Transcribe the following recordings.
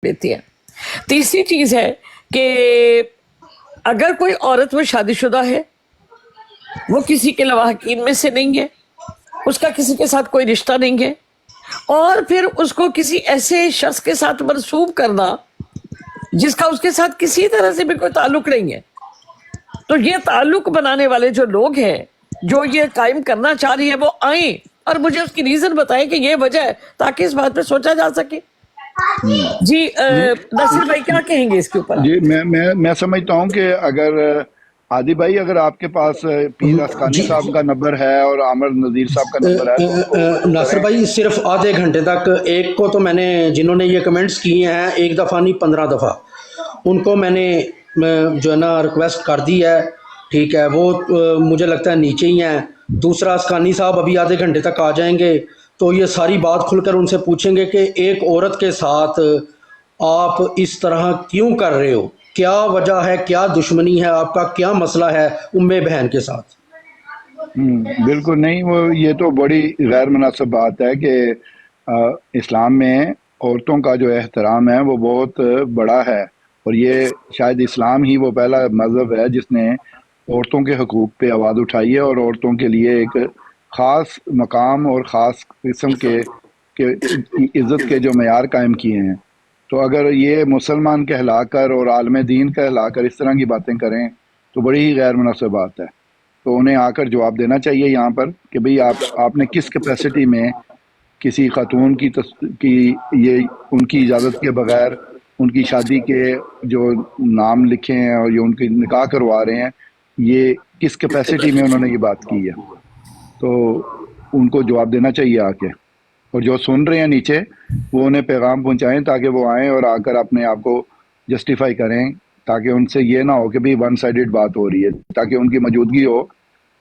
देती है। तीसरी चीज है कि अगर कोई औरत वो शादीशुदा है, वो किसी के लवाहकीन में से नहीं है, उसका किसी के साथ कोई रिश्ता नहीं है, और फिर उसको किसी ऐसे शख्स के साथ मंसूब करना जिसका उसके साथ किसी तरह से भी कोई ताल्लुक नहीं है, तो ये ताल्लुक बनाने वाले जो लोग हैं, जो ये कायम करना चाह रही है, वो आए और मुझे उसकी रीजन बताए कि ये वजह है, ताकि इस बात पे सोचा जा सके। जी नसीर भाई क्या कहेंगे इसके ऊपर? जी मैं समझता हूँ कि अगर आदि भाई, अगर आपके पास पीर असकानी साहब का नंबर है और आमिर नज़ीर साहब का नंबर है तो नासिर भाई सिर्फ आधे घंटे तक, एक को तो मैंने, जिन्होंने ये कमेंट्स किए हैं, एक दफ़ा नहीं 15 दफ़ा, उनको मैंने जो है ना रिक्वेस्ट कर दी है, ठीक है, वो मुझे लगता है नीचे ही हैं। दूसरा असकानी साहब अभी आधे घंटे तक आ जाएंगे, तो ये सारी बात खुलकर उनसे पूछेंगे कि एक औरत के साथ आप इस तरह क्यों कर रहे हो, क्या वजह है, क्या दुश्मनी है आपका, क्या मसला है उम्मे बहन के साथ। बिल्कुल नहीं, वो ये तो बड़ी गैर मुनासिब बात है कि इस्लाम में औरतों का जो एहतराम है वो बहुत बड़ा है, और ये शायद इस्लाम ही वो पहला मज़हब है जिसने औरतों के हकूक़ पे आवाज़ उठाई है और औरतों के लिए एक ख़ास मकाम और ख़ास किस्म के इज़्ज़त के जो मयार कायम किए हैं। तो अगर ये मुसलमान कहलाकर और आलम दीन कहलाकर इस तरह की बातें करें तो बड़ी ही गैर मुनासिब बात है। तो उन्हें आकर जवाब देना चाहिए यहाँ पर कि भाई आपने किस कैपेसिटी में किसी खातून की ये उनकी इजाज़त के बगैर उनकी शादी के जो नाम लिखे हैं और ये उनकी निकाह करवा रहे हैं, ये किस कैपेसिटी में उन्होंने ये बात की है, तो उनको जवाब देना चाहिए आके। और जो सुन रहे हैं नीचे वो उन्हें पैगाम पहुंचाएं ताकि वो आएँ और आकर अपने आप को जस्टिफाई करें, ताकि उनसे ये ना हो कि भाई वन साइडेड बात हो रही है, ताकि उनकी मौजूदगी हो।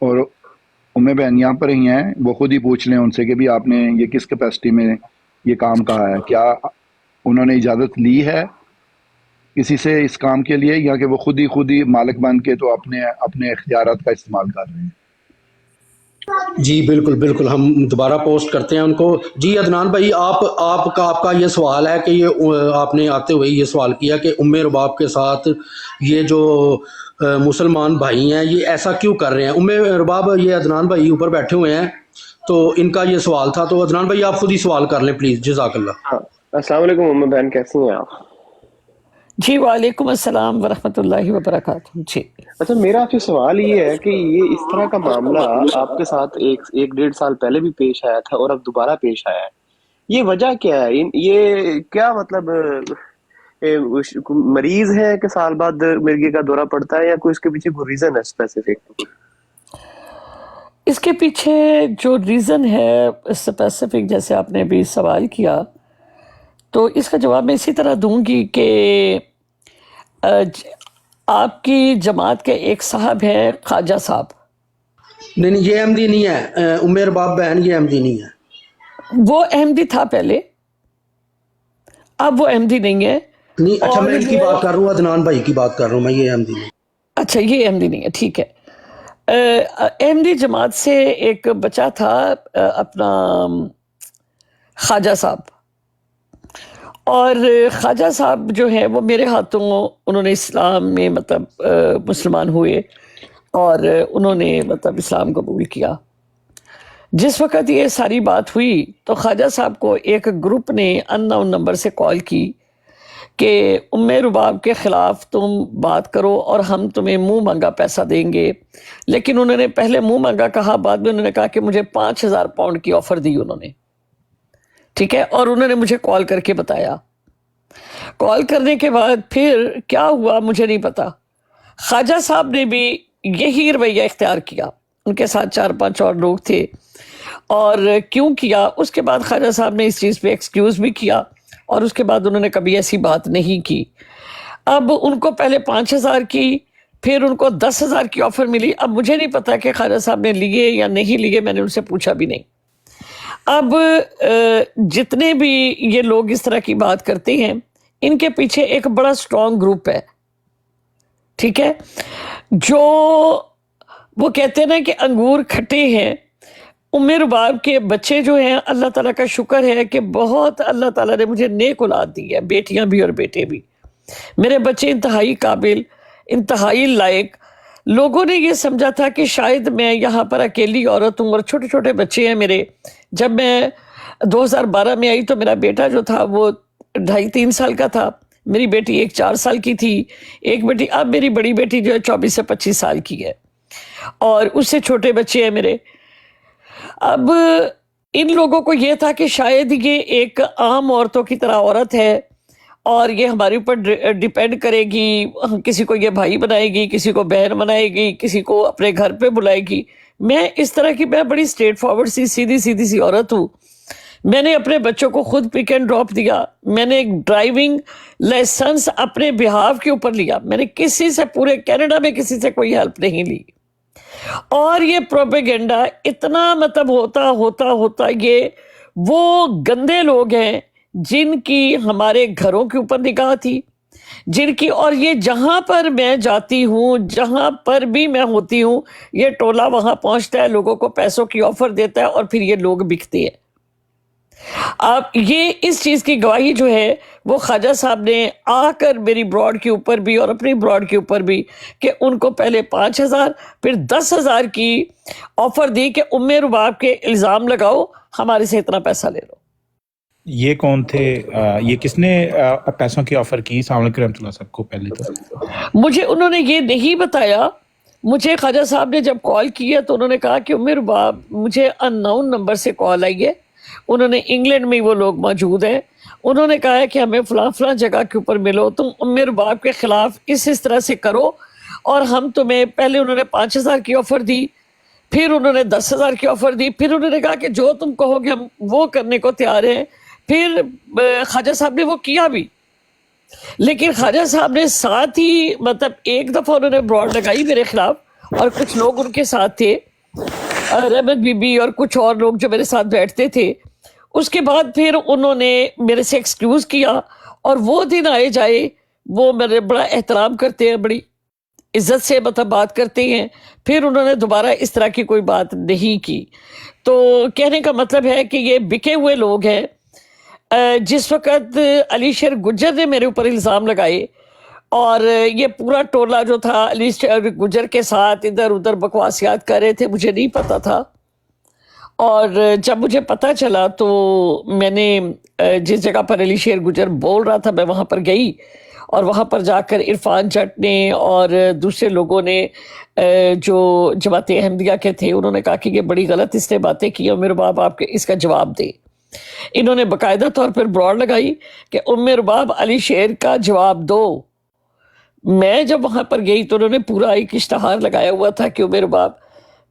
और उम्मे बहन यहाँ पर ही हैं, वो खुद ही पूछ लें उनसे कि भाई आपने ये किस कैपेसिटी में ये काम कहा है, क्या उन्होंने इजाज़त ली है किसी से इस काम के लिए, या कि वो खुद ही मालिक बन के तो अपने इख्तियारात का इस्तेमाल कर रहे हैं। जी बिल्कुल बिल्कुल, हम दोबारा पोस्ट करते हैं उनको। जी अदनान भाई, आपका ये सवाल है कि ये आपने आते हुए ये सवाल किया कि उम्मे रुबाब के साथ ये जो मुसलमान भाई हैं ये ऐसा क्यों कर रहे हैं। उम्मे रुबाब, ये अदनान भाई ऊपर बैठे हुए हैं, तो इनका ये सवाल था, तो अदनान भाई आप खुद ही सवाल कर लें प्लीज़, जज़ाकल्लाह। अस्सलाम वालेकुम उम्मे बहन, कैसी हैं आप? जी वालेकुम अस्सलाम वरहमतुल्लाहि वबरकातुहू। जी अच्छा, मेरा आपसे सवाल ये है कि ये इस तरह का मामला आपके साथ एक डेढ़ साल पहले भी पेश आया था और अब दोबारा पेश आया है, ये वजह क्या है? ये क्या मतलब मरीज है कि साल बाद मिर्गी का दौरा पड़ता है, या कोई इसके पीछे कोई रीजन है स्पेसिफिक? इसके पीछे जो रीज़न है स्पेसिफिक, जैसे आपने अभी सवाल किया, तो इसका जवाब मैं इसी तरह दूंगी कि आपकी जमात के एक साहब हैं ख्वाजा साहब। नहीं, ये अहमदी नहीं है, उम्मे रुबाब बहन ये अहमदी नहीं है। वो अहमदी था पहले, अब वो अहमदी नहीं है। नहीं, अच्छा मैं इनकी बात कर रहा हूँ, अदनान भाई की बात कर रहा हूँ मैं, ये अहमदी नहीं। अच्छा, ये अहमदी नहीं है, ठीक है। अहमदी जमात से एक बचा था अपना ख्वाजा साहब, और ख्वाजा साहब जो है वो मेरे हाथों उन्होंने इस्लाम में मतलब मुसलमान हुए और उन्होंने मतलब इस्लाम कबूल किया। जिस वक़्त ये सारी बात हुई तो ख्वाजा साहब को एक ग्रुप ने अननोन नंबर से कॉल की कि उम्मे रुबाब के ख़िलाफ़ तुम बात करो और हम तुम्हें मुंह मांगा पैसा देंगे। लेकिन उन्होंने पहले मुंह मांगा कहा, बाद में उन्होंने कहा कि मुझे 5,000 पाउंड की ऑफ़र दी उन्होंने, ठीक है। और उन्होंने मुझे कॉल करके बताया। कॉल करने के बाद फिर क्या हुआ मुझे नहीं पता। ख्वाजा साहब ने भी यही रवैया इख्तियार किया, उनके साथ 4-5 और लोग थे, और क्यों किया उसके बाद ख्वाजा साहब ने इस चीज़ पे एक्सक्यूज़ भी किया, और उसके बाद उन्होंने कभी ऐसी बात नहीं की। अब उनको पहले 5,000 की, फिर उनको 10,000 की ऑफ़र मिली। अब मुझे नहीं पता कि ख्वाजा साहब ने लिए या नहीं लिए, मैंने उनसे पूछा भी नहीं। अब जितने भी ये लोग इस तरह की बात करते हैं, इनके पीछे एक बड़ा स्ट्रॉन्ग ग्रुप है, ठीक है। जो वो कहते हैं ना कि अंगूर खट्टे हैं, उम्मे रुबाब के बच्चे जो हैं, अल्लाह ताला का शुक्र है कि बहुत अल्लाह ताला ने मुझे नेक औलाद दी है, बेटियां भी और बेटे भी। मेरे बच्चे इंतहाई काबिल, इंतहाई लायक। लोगों ने ये समझा था कि शायद मैं यहाँ पर अकेली औरत हूँ और छोटे छोटे बच्चे हैं मेरे। जब मैं 2012 में आई तो मेरा बेटा जो था वो 2.5-3 साल का था, मेरी बेटी एक 4 साल की थी, एक बेटी, अब मेरी बड़ी बेटी जो है 24 से 25 साल की है और उससे छोटे बच्चे हैं मेरे। अब इन लोगों को ये था कि शायद ये एक आम औरतों की तरह औरत है और ये हमारे ऊपर डिपेंड करेगी, किसी को ये भाई बनाएगी, किसी को बहन बनाएगी, किसी को अपने घर पे बुलाएगी। मैं इस तरह की, मैं बड़ी स्ट्रेट फॉरवर्ड सी सीधी सीधी सी औरत हूँ। मैंने अपने बच्चों को खुद पिक एंड ड्रॉप दिया, मैंने एक ड्राइविंग लाइसेंस अपने बिहाव के ऊपर लिया, मैंने किसी से, पूरे कनाडा में किसी से कोई हेल्प नहीं ली। और ये प्रोपेगेंडा इतना मतलब होता ये वो गंदे लोग हैं जिनकी हमारे घरों के ऊपर निगाह थी, जिनकी, और ये जहां पर मैं जाती हूँ, जहां पर भी मैं होती हूँ, ये टोला वहां पहुंचता है, लोगों को पैसों की ऑफर देता है और फिर ये लोग बिकते हैं। अब ये इस चीज की गवाही जो है वो ख्वाजा साहब ने आकर मेरी ब्रॉड के ऊपर भी और अपनी ब्रॉड के ऊपर भी, कि उनको पहले 5,000 फिर 10,000 की ऑफर दी कि उम्मे रुबाब के इल्जाम लगाओ, हमारे से इतना पैसा ले लो। ये कौन थे? ये किसने पैसों की ऑफर की? अस्सलाम वालेकुम रहमतुल्लाह साहब को पहले तो मुझे उन्होंने ये नहीं बताया। मुझे ख्वाजा साहब ने जब कॉल किया तो उन्होंने कहा कि उम्मे रुबाब, मुझे अननोन नंबर से कॉल आई है, उन्होंने इंग्लैंड में वो लोग मौजूद हैं, उन्होंने कहा है कि हमें फलां जगह के ऊपर मिलो, तुम उम्मे रुबाब के खिलाफ इस तरह से करो और हम तुम्हें, पहले उन्होंने 5,000 की ऑफर दी, फिर उन्होंने 10,000 की ऑफर दी, फिर उन्होंने कहा कि जो तुम कहोगे हम वो करने को तैयार हैं। फिर ख्वाजा साहब ने वो किया भी, लेकिन ख्वाजा साहब ने साथ ही, मतलब एक दफ़ा उन्होंने ब्रॉड लगाई मेरे खिलाफ और कुछ लोग उनके साथ थे, रहमत बीबी और कुछ और लोग जो मेरे साथ बैठते थे। उसके बाद फिर उन्होंने मेरे से एक्सक्यूज़ किया और वो दिन आए जाए, वो मेरे बड़ा एहतराम करते हैं, बड़ी इज्जत से मतलब बात करते हैं। फिर उन्होंने दोबारा इस तरह की कोई बात नहीं की। तो कहने का मतलब है कि ये बिके हुए लोग हैं। जिस वक़्त अली शेर गुज्जर ने मेरे ऊपर इल्ज़ाम लगाए और ये पूरा टोला जो था अली शेर गुज्जर के साथ इधर उधर बकवासियात कर रहे थे, मुझे नहीं पता था। और जब मुझे पता चला तो मैंने जिस जगह पर अली शेर गुज्जर बोल रहा था मैं वहाँ पर गई और वहाँ पर जाकर इरफान जट ने और दूसरे लोगों ने जो जमात अहमदिया के थे, उन्होंने कहा कि ये बड़ी गलत इसने बातें की और मेरे बाप आपके इसका जवाब दे। इन्होंने बाकायदा तौर पर ब्रॉड लगाई कि उम्मे रुबाब अली शेर का जवाब दो। मैं जब वहाँ पर गई तो उन्होंने पूरा एक इश्तहार लगाया हुआ था कि उम्मे रुबाब,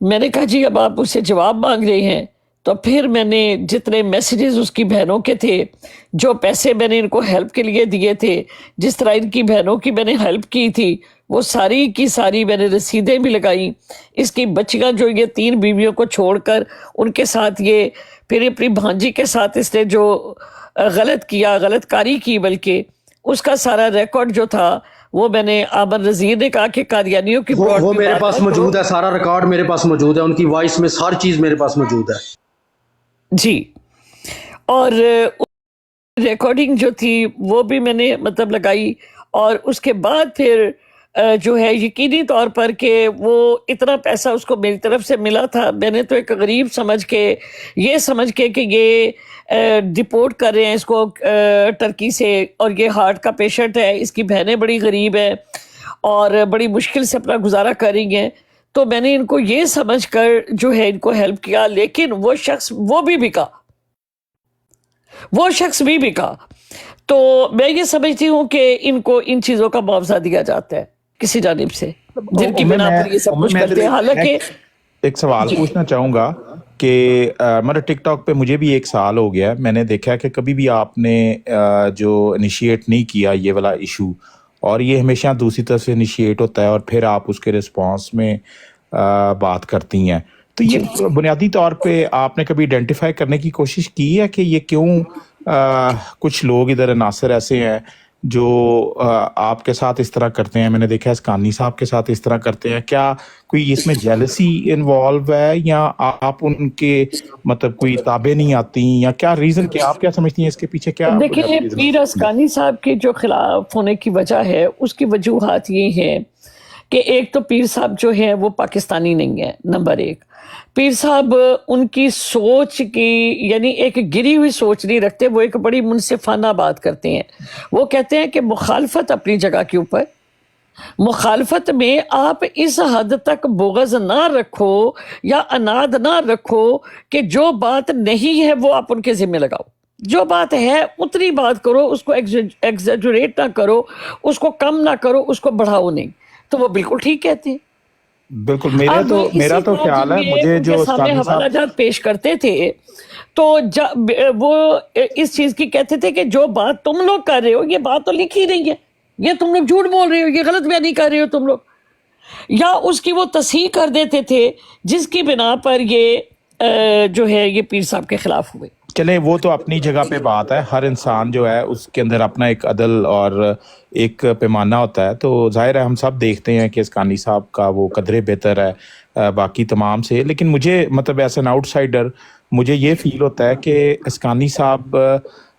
मैंने कहा जी अब आप उससे जवाब मांग रहे हैं। तो फिर मैंने जितने मैसेजेस उसकी बहनों के थे, जो पैसे मैंने इनको हेल्प के लिए दिए थे, जिस तरह इनकी बहनों की मैंने हेल्प की थी, वो सारी की सारी मैंने रसीदें भी लगाई। इसकी बच्चियां जो ये 3 बीवियों को छोड़कर उनके साथ ये फिर अपनी भांजी के साथ इसने जो गलत किया, गलतकारी की, बल्कि उसका सारा रिकॉर्ड जो था वो मैंने आमर नज़ीर ने कहा कि कादियानियों की वो मेरे पास मौजूद है, सारा रिकॉर्ड मेरे पास मौजूद है, उनकी वॉइस में सारी चीज़ मेरे पास मौजूद है जी। और रिकॉर्डिंग जो थी वो भी मैंने मतलब लगाई और उसके बाद फिर जो है यकीनी तौर पर कि वो इतना पैसा उसको मेरी तरफ से मिला था, मैंने तो एक गरीब समझ के, ये समझ के कि ये डिपोर्ट कर रहे हैं इसको टर्की से और ये हार्ट का पेशेंट है, इसकी बहनें बड़ी गरीब हैं और बड़ी मुश्किल से अपना गुजारा कर रही हैं, तो मैंने इनको ये समझ कर जो है इनको हेल्प किया। लेकिन वो शख्स वो भी बिका, वो शख्स भी बिका। तो मैं ये समझती हूँ कि इनको इन चीज़ों का मुआवजा दिया जाता है किसी जानिब से, जिनकी बिना पर ये सब कुछ करते हैं। हालांकि एक सवाल पूछना चाहूँगा कि मेरा टिकटॉक पे मुझे भी 1 साल हो गया है, मैंने देखा कि कभी भी आपने जो इनिशिएट नहीं किया ये वाला इशू, और ये हमेशा दूसरी तरफ से इनिशिएट होता है और फिर आप उसके रिस्पांस में बात करती हैं। तो ये बुनियादी तौर पे आपने कभी आइडेंटिफाई करने की कोशिश की है कि ये क्यों कुछ लोग इधर अनासर ऐसे हैं جو آپ کے ساتھ اس طرح کرتے ہیں، میں نے دیکھا ہے اسکانی صاحب کے ساتھ اس طرح کرتے ہیں، کیا کوئی اس میں جیلسی انوالو ہے یا آپ ان کے مطلب کوئی تابع نہیں آتی، یا کیا ریزن، کیا آپ کیا سمجھتی ہیں اس کے پیچھے کیا دیکھیں پیر اسکانی صاحب کے جو خلاف ہونے کی وجہ ہے اس کی وجوہات یہ ہے کہ ایک تو پیر صاحب جو ہے وہ پاکستانی نہیں ہے، نمبر ایک۔ پیر صاحب ان کی سوچ کی یعنی ایک گری ہوئی سوچ نہیں رکھتے، وہ ایک بڑی منصفانہ بات کرتے ہیں۔ وہ کہتے ہیں کہ مخالفت اپنی جگہ کے اوپر، مخالفت میں آپ اس حد تک بغض نہ رکھو یا اناد نہ رکھو کہ جو بات نہیں ہے وہ آپ ان کے ذمہ لگاؤ، جو بات ہے اتنی بات کرو، اس کو ایگزیجریٹ نہ کرو، اس کو کم نہ کرو، اس کو بڑھاؤ نہیں۔ تو وہ بالکل ٹھیک کہتے ہیں۔ بالکل اب میرا تو خیال ہے، مجھے ان جو کے سامنے اسکانی حوالہ صاحب جات پیش کرتے تھے تو وہ اس چیز کی کہتے تھے کہ جو بات تم لوگ کر رہے ہو یہ بات تو لکھی نہیں ہے، یہ تم لوگ جھوٹ بول رہے ہو، یہ غلط بیانی کر رہے ہو تم لوگ، یا اس کی وہ تصحیح کر دیتے تھے جس کی بنا پر یہ جو ہے یہ پیر صاحب کے خلاف ہوئے۔ چلیں وہ تو اپنی جگہ پہ بات ہے، ہر انسان جو ہے اس کے اندر اپنا ایک عدل اور ایک پیمانہ ہوتا ہے، تو ظاہر ہے ہم سب دیکھتے ہیں کہ اسکانی صاحب کا وہ قدرے بہتر ہے باقی تمام سے، لیکن مجھے مطلب ایز این آؤٹ سائڈر مجھے یہ فیل ہوتا ہے کہ اسکانی صاحب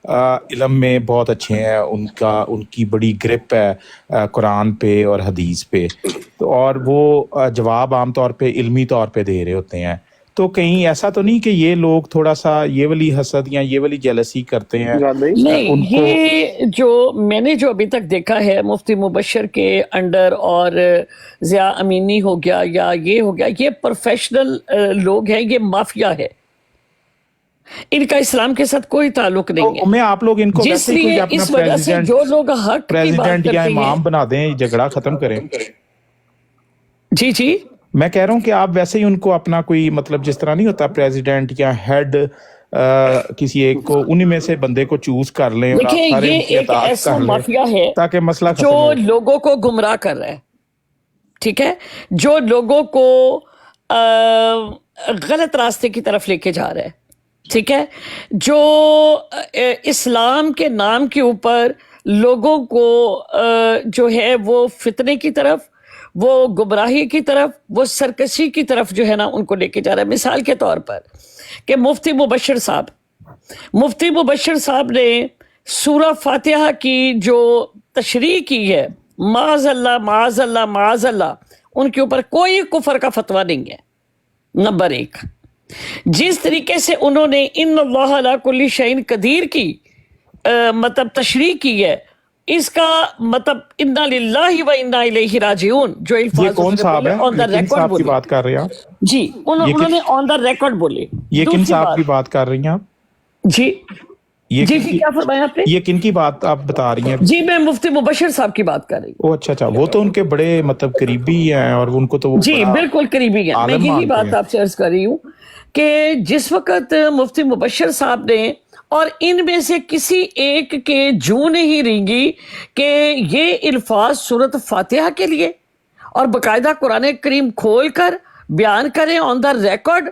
علم میں بہت اچھے ہیں، ان کی بڑی گرپ ہے قرآن پہ اور حدیث پہ، تو اور وہ جواب عام طور پہ علمی طور پہ دے رہے ہوتے ہیں، تو کہیں ایسا تو نہیں کہ یہ لوگ تھوڑا سا یہ والی حسد یا یہ والی جیلسی کرتے ہیں جان بھائی نہیں، یہ جو میں نے جو ابھی تک دیکھا ہے مفتی مبشر کے انڈر، اور ضیاء امینی ہو گیا یا یہ ہو گیا، یہ پروفیشنل لوگ ہیں، یہ مافیا ہے، ان کا اسلام کے ساتھ کوئی تعلق نہیں ہے، میں آپ لوگ ان کو جس ویسے ہی کوئی لیے اپنا اس وجہ سے جو لوگ حق کی بات پریزیڈنٹ یا کرتے ہیں۔ امام بنا دیں، جھگڑا ختم کریں۔ جی جی میں کہہ رہا ہوں کہ آپ ویسے ہی ان کو اپنا کوئی مطلب جس طرح نہیں ہوتا پریزیڈنٹ یا ہیڈ کسی ایک کو انہی میں سے بندے کو چوز کر لیں اور آپ دیکھیں سارے یہ ان کی ایک اطاعت ایسا کر لیں مافیا ہے تاکہ مسئلہ جو ختم ہو۔ لوگوں کو گمراہ کر رہا ہے، ٹھیک ہے، جو لوگوں کو غلط راستے کی طرف لے کے جا رہا ہے، ٹھیک ہے، جو اسلام کے نام کے اوپر لوگوں کو جو ہے وہ فتنے کی طرف، وہ گمراہی کی طرف، وہ سرکشی کی طرف جو ہے نا ان کو لے کے جا رہا ہے۔ مثال کے طور پر کہ مفتی مبشر صاحب نے سورہ فاتحہ کی جو تشریح کی ہے، معاذ اللہ معاذ اللہ معاذ اللہ، ان کے اوپر کوئی کفر کا فتویٰ نہیں ہے، نمبر ایک۔ جس طریقے سے انہوں نے ان اللہ علی کل شیء قدیر کی مطلب تشریح کی ہے، اس کا مطلب انا للہ و انا الیہ راجعون، جو یہ الفاظ کون صاحب ہے؟ آن دا یہ کن ریکارڈ صاحب کی بولے، بات کر رہے ہیں آپ؟ جی انہوں نے آن دا ریکارڈ بولے۔ یہ کن دوسری صاحب بات، کی بات کر رہی ہیں آپ؟ جی یہ جی جی کیا فرمایا آپ نے؟ یہ کن کی بات آپ بتا رہی ہیں؟ جی میں مفتی مبشر صاحب کی بات کر رہی ہوں۔ او اچھا، وہ تو ان کے بڑے مطلب قریبی ہیں اور ان کو تو وہ جی بڑا بالکل قریبی ہیں، میں عالم یہی مانتے بات ہیں۔ آپ سے عرض کر رہی ہوں کہ جس وقت مفتی مبشر صاحب نے اور ان میں سے کسی ایک کے جو نہیں رینگی کہ یہ الفاظ سورۃ فاتحہ کے لیے، اور باقاعدہ قرآن کریم کھول کر بیان کریں آن دا ریکارڈ،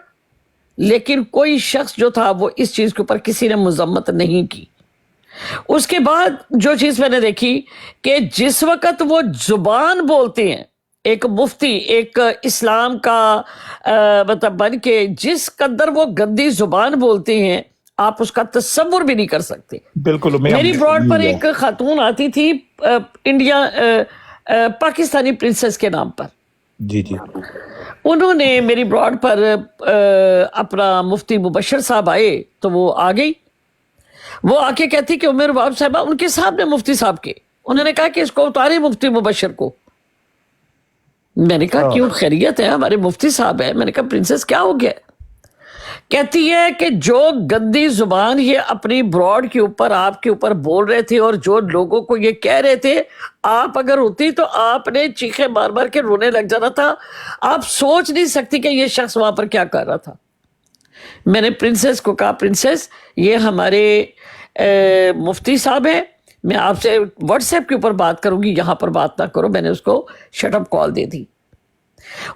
لیکن کوئی شخص جو تھا وہ اس چیز کے اوپر کسی نے مذمت نہیں کی۔ اس کے بعد جو چیز میں نے دیکھی کہ جس وقت وہ زبان بولتے ہیں، ایک مفتی، ایک اسلام کا مطلب بن کے جس قدر وہ گندی زبان بولتے ہیں، آپ اس کا تصور بھی نہیں کر سکتے۔ بالکل میری براڈ پر ایک خاتون آتی تھی انڈیا پاکستانی پرنسس کے نام پر، جی جی انہوں نے میری براڈ پر اپنا مفتی مبشر صاحب آئے تو وہ آ گئی، وہ آ کے کہتی کہ عمر باب صاحبہ، ان کے سامنے مفتی صاحب کے، انہوں نے کہا کہ اس کو اتارے مفتی مبشر کو۔ میں نے کہا کیوں، خیریت ہے، ہمارے مفتی صاحب ہیں۔ میں نے کہا پرنسس کیا ہو گیا؟ کہتی ہے کہ جو گندی زبان یہ اپنی براڈ کے اوپر آپ کے اوپر بول رہے تھے، اور جو لوگوں کو یہ کہہ رہے تھے، آپ اگر ہوتی تو آپ نے چیخیں مار مار کے رونے لگ جانا تھا، آپ سوچ نہیں سکتی کہ یہ شخص وہاں پر کیا کر رہا تھا۔ میں نے پرنسس کو کہا پرنسس یہ ہمارے مفتی صاحب ہیں، میں آپ سے واٹس ایپ کے اوپر بات کروں گی، یہاں پر بات نہ کرو۔ میں نے اس کو شٹ اپ کال دے دی۔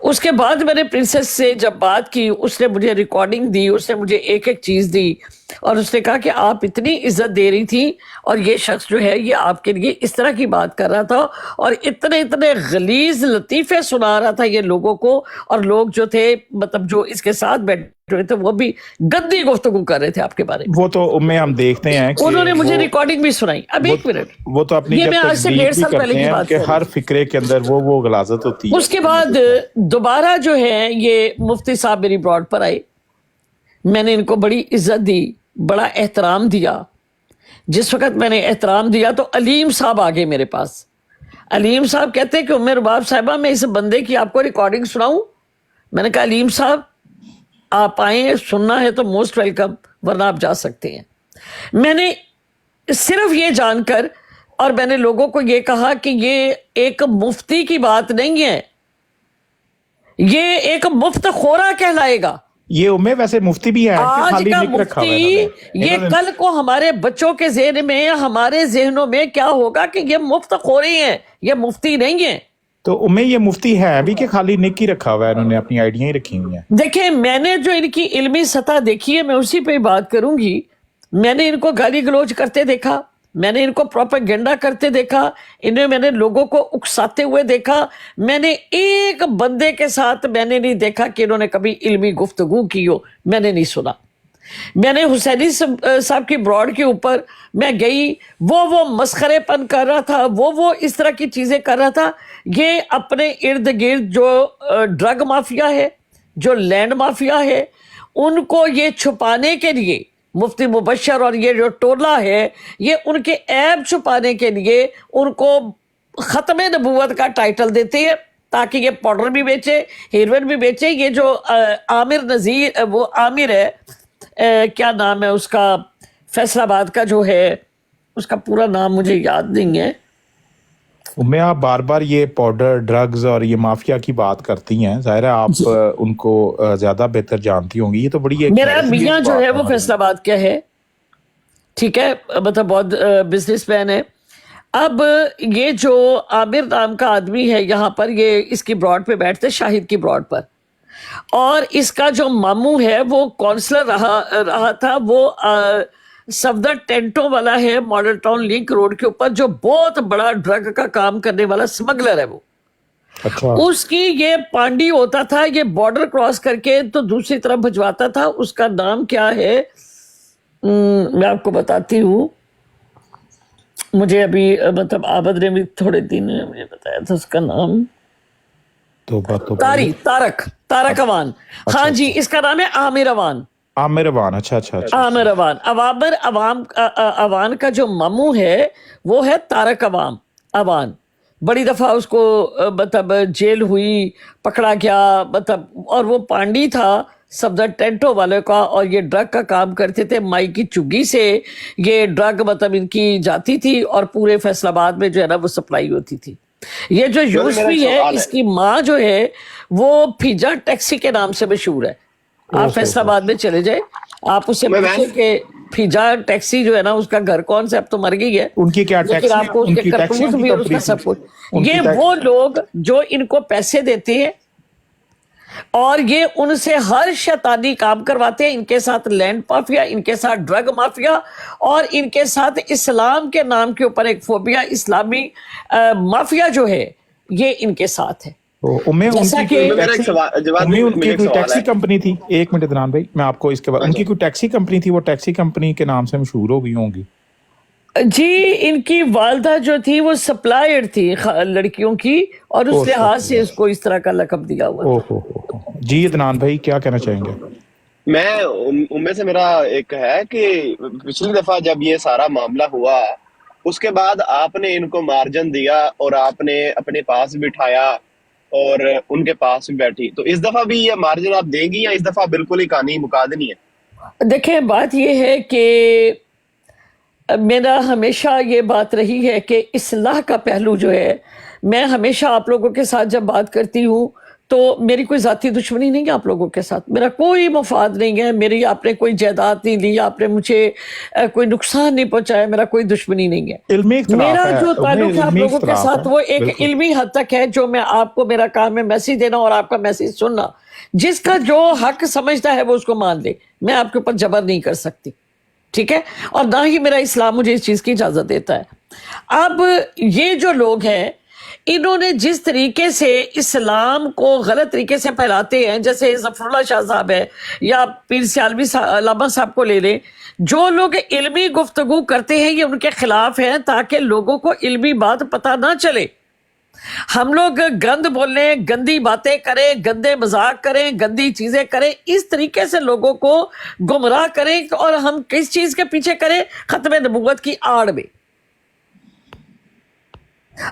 اس کے بعد میں نے پرنسس سے جب بات کی، اس نے مجھے ریکارڈنگ دی، اس نے مجھے ایک ایک چیز دی اور اس نے کہا کہ آپ اتنی عزت دے رہی تھی اور یہ شخص جو ہے یہ آپ کے لیے اس طرح کی بات کر رہا تھا اور اتنے غلیظ لطیفے سنا رہا تھا یہ لوگوں کو، اور لوگ جو تھے مطلب جو اس کے ساتھ بیٹھے ہوئے تھے وہ بھی گندی گفتگو کر رہے تھے آپ کے بارے میں. وہ تو میں ہم دیکھتے ہیں کہ انہوں نے مجھے ریکارڈنگ بھی سنائی. اب ایک منٹ، وہ تو اپنی یہ جب میں آج سے تقدیر 1.5 بھی سال پہلے کرتے کی ہیں بات کہ کر رہی ہر ہوں. فکرے کے اندر وہ غلاظت ہوتی ہے. اس کے بعد دوبارہ جو ہے یہ مفتی صاحب میری براڈ پر آئے. میں نے ان کو بڑی عزت دی، بڑا احترام دیا. جس وقت میں نے احترام دیا تو علیم صاحب آگے میرے پاس. علیم صاحب کہتے ہیں کہ ام رباب صاحبہ میں اس بندے کی آپ کو ریکارڈنگ سناؤں. میں نے کہا علیم صاحب آپ آئیں، سننا ہے تو موسٹ ویلکم، ورنہ آپ جا سکتے ہیں. میں نے صرف یہ جان کر اور میں نے لوگوں کو یہ کہا کہ یہ ایک مفتی کی بات نہیں ہے، یہ ایک مفت خورا کہلائے گا. یہ ویسے مفتی بھی ہے کہ آج خالی کا نک رکھا ہوا ہے مفتی یہ کل کو ہمارے بچوں کے ذہن میں، ہمارے ذہنوں میں کیا ہوگا کہ یہ مفت خوری ہیں، یہ مفتی نہیں ہیں. تو یہ مفتی ہے بھی کہ خالی نک ہی رکھا ہوا ہے، انہوں نے اپنی آئیڈیاں ہی رکھی ہوئی ہیں. دیکھیں میں نے جو ان کی علمی سطح دیکھی ہے میں اسی پہ بات کروں گی. میں نے ان کو گالی گلوچ کرتے دیکھا، میں نے ان کو پروپیگنڈا کرتے دیکھا، میں نے لوگوں کو اکساتے ہوئے دیکھا. میں نے ایک بندے کے ساتھ میں نے نہیں دیکھا کہ انہوں نے کبھی علمی گفتگو کی ہو، میں نے نہیں سنا. میں نے حسینی صاحب کی براڈ کے اوپر میں گئی، وہ مسخرے پن کر رہا تھا، وہ اس طرح کی چیزیں کر رہا تھا. یہ اپنے ارد گرد جو ڈرگ مافیا ہے، جو لینڈ مافیا ہے، ان کو یہ چھپانے کے لیے مفتی مبشر اور یہ جو ٹولہ ہے، یہ ان کے عیب چھپانے کے لیے ان کو ختم نبوت کا ٹائٹل دیتے ہیں تاکہ یہ پاؤڈر بھی بیچے، ہیروئن بھی بیچے. یہ جو عامر نذیر، وہ عامر ہے، کیا نام ہے اس کا، فیصل آباد کا جو ہے، اس کا پورا نام مجھے یاد نہیں ہے. آپ بار بار یہ پاؤڈر، ڈرگز اور یہ مافیا کی بات کرتی ہیں، ظاہر ہے آپ ان کو زیادہ بہتر جانتی ہوں گی. یہ تو بڑی ایک میرا میاں جو ہے وہ فیصل آباد کا ہے، ٹھیک ہے، مطلب بہت بزنس مین ہے. اب یہ جو عامر نام کا آدمی ہے یہاں پر، یہ اس کی براڈ پہ بیٹھتے، شاہد کی براڈ پر، اور اس کا جو ماموں ہے وہ کونسلر رہا تھا، وہ صفدر ٹینٹوں والا ہے ماڈل ٹاؤن لنک روڈ کے اوپر، جو بہت بڑا ڈرگ کا کام کرنے والا سمگلر ہے. وہ اچھا، اس کی یہ پانڈی ہوتا تھا، یہ بارڈر کراس کر کے تو دوسری طرف بھجواتا تھا. اس کا نام کیا ہے میں آپ کو بتاتی ہوں. مجھے ابھی مطلب عابد نے بھی تھوڑے دن میں مجھے بتایا تھا اس کا نام، تارک اوان. ہاں جی، اس کا نام ہے عامر اوان. عامر اوان، اچھا. عامر اوان. اوان کا جو ماموں ہے وہ ہے تارک اوان. بڑی دفعہ اس کو مطلب جیل ہوئی، پکڑا گیا، مطلب، اور وہ پانڈی تھا صفدر ٹینٹو والے کا، اور یہ ڈرگ کا کام کرتے تھے. مائی کی چگی سے یہ ڈرگ مطلب ان کی جاتی تھی اور پورے فیصل آباد میں جو ہے نا وہ سپلائی ہوتی تھی. یہ جو یوسفی ہے، اس کی ماں جو ہے وہ پھیجا ٹیکسی کے نام سے مشہور ہے. آپ فیصل آباد میں چلے جائیں، آپ اس سے پوچھیں کہ پھیجا ٹیکسی جو ہے نا اس کا گھر کون سے، اب تو مر گئی ہے، ان کی کیا لیکن آپ کو اس کے کرتوت بھی اور اس کا سب کچھ. یہ وہ لوگ جو ان کو پیسے دیتے ہیں اور یہ ان سے ہر شیطانی کام کرواتے ہیں. ان کے ساتھ لینڈ مافیا، ان کے ساتھ ڈرگ مافیا، اور ان کے ساتھ اسلام کے نام کے اوپر ایک فوبیا، اسلامی مافیا جو ہے یہ ان کے ساتھ ہے. ان کی کوئی ٹیکسی کمپنی تھی. ایک منٹ عدنان بھائی، میں آپ کو اس کے بعد، ان کی کوئی ٹیکسی کمپنی تھی، وہ ٹیکسی کمپنی کے نام سے مشہور ہو گئی ہوں گی. جی، ان کی والدہ جو تھی وہ سپلائر تھی لڑکیوں کی، اور اس لحاظ سے اس کو اس طرح کا لقب دیا ہوا تھا. جی عدنان بھائی کیا کہنا چاہیں گے؟ میں ان میں سے میرا ایک ہے کہ پچھلی دفعہ جب یہ سارا معاملہ ہوا اس کے بعد آپ نے ان کو مارجن دیا اور آپ نے اپنے پاس بٹھایا اور ان کے پاس بھی بیٹھی. تو اس دفعہ بھی یہ مارجن آپ دیں گی یا اس دفعہ بالکل ہی کہانی مکا دینی ہے؟ دیکھیں بات یہ ہے کہ میرا ہمیشہ یہ بات رہی ہے کہ اصلاح کا پہلو جو ہے، میں ہمیشہ آپ لوگوں کے ساتھ جب بات کرتی ہوں تو میری کوئی ذاتی دشمنی نہیں ہے آپ لوگوں کے ساتھ، میرا کوئی مفاد نہیں ہے، میری آپ نے کوئی جائیداد نہیں لی، آپ نے مجھے کوئی نقصان نہیں پہنچایا، میرا کوئی دشمنی نہیں ہے. میرا جو تعلق ہے آپ لوگوں کے ساتھ وہ ایک علمی حد تک ہے، جو میں آپ کو، میرا کام ہے میسیج دینا اور آپ کا میسیج سننا. جس کا جو حق سمجھتا ہے وہ اس کو مان لے، میں آپ کے اوپر جبر نہیں کر سکتی. ٹھیک ہے، اور نہ ہی میرا اسلام مجھے اس چیز کی اجازت دیتا ہے۔ اب یہ جو لوگ ہیں انہوں نے جس طریقے سے اسلام کو غلط طریقے سے پھیلاتے ہیں، جیسے ظفر اللہ شاہ صاحب ہے یا پیر سیالوی علامہ صاحب کو لے لیں، جو لوگ علمی گفتگو کرتے ہیں یہ ان کے خلاف ہیں تاکہ لوگوں کو علمی بات پتہ نہ چلے۔ ہم لوگ گند بولیں، گندی باتیں کریں، گندے مذاق کریں، گندی چیزیں کریں، اس طریقے سے لوگوں کو گمراہ کریں، اور ہم کس چیز کے پیچھے کریں؟ ختم نبوت کی آڑ میں۔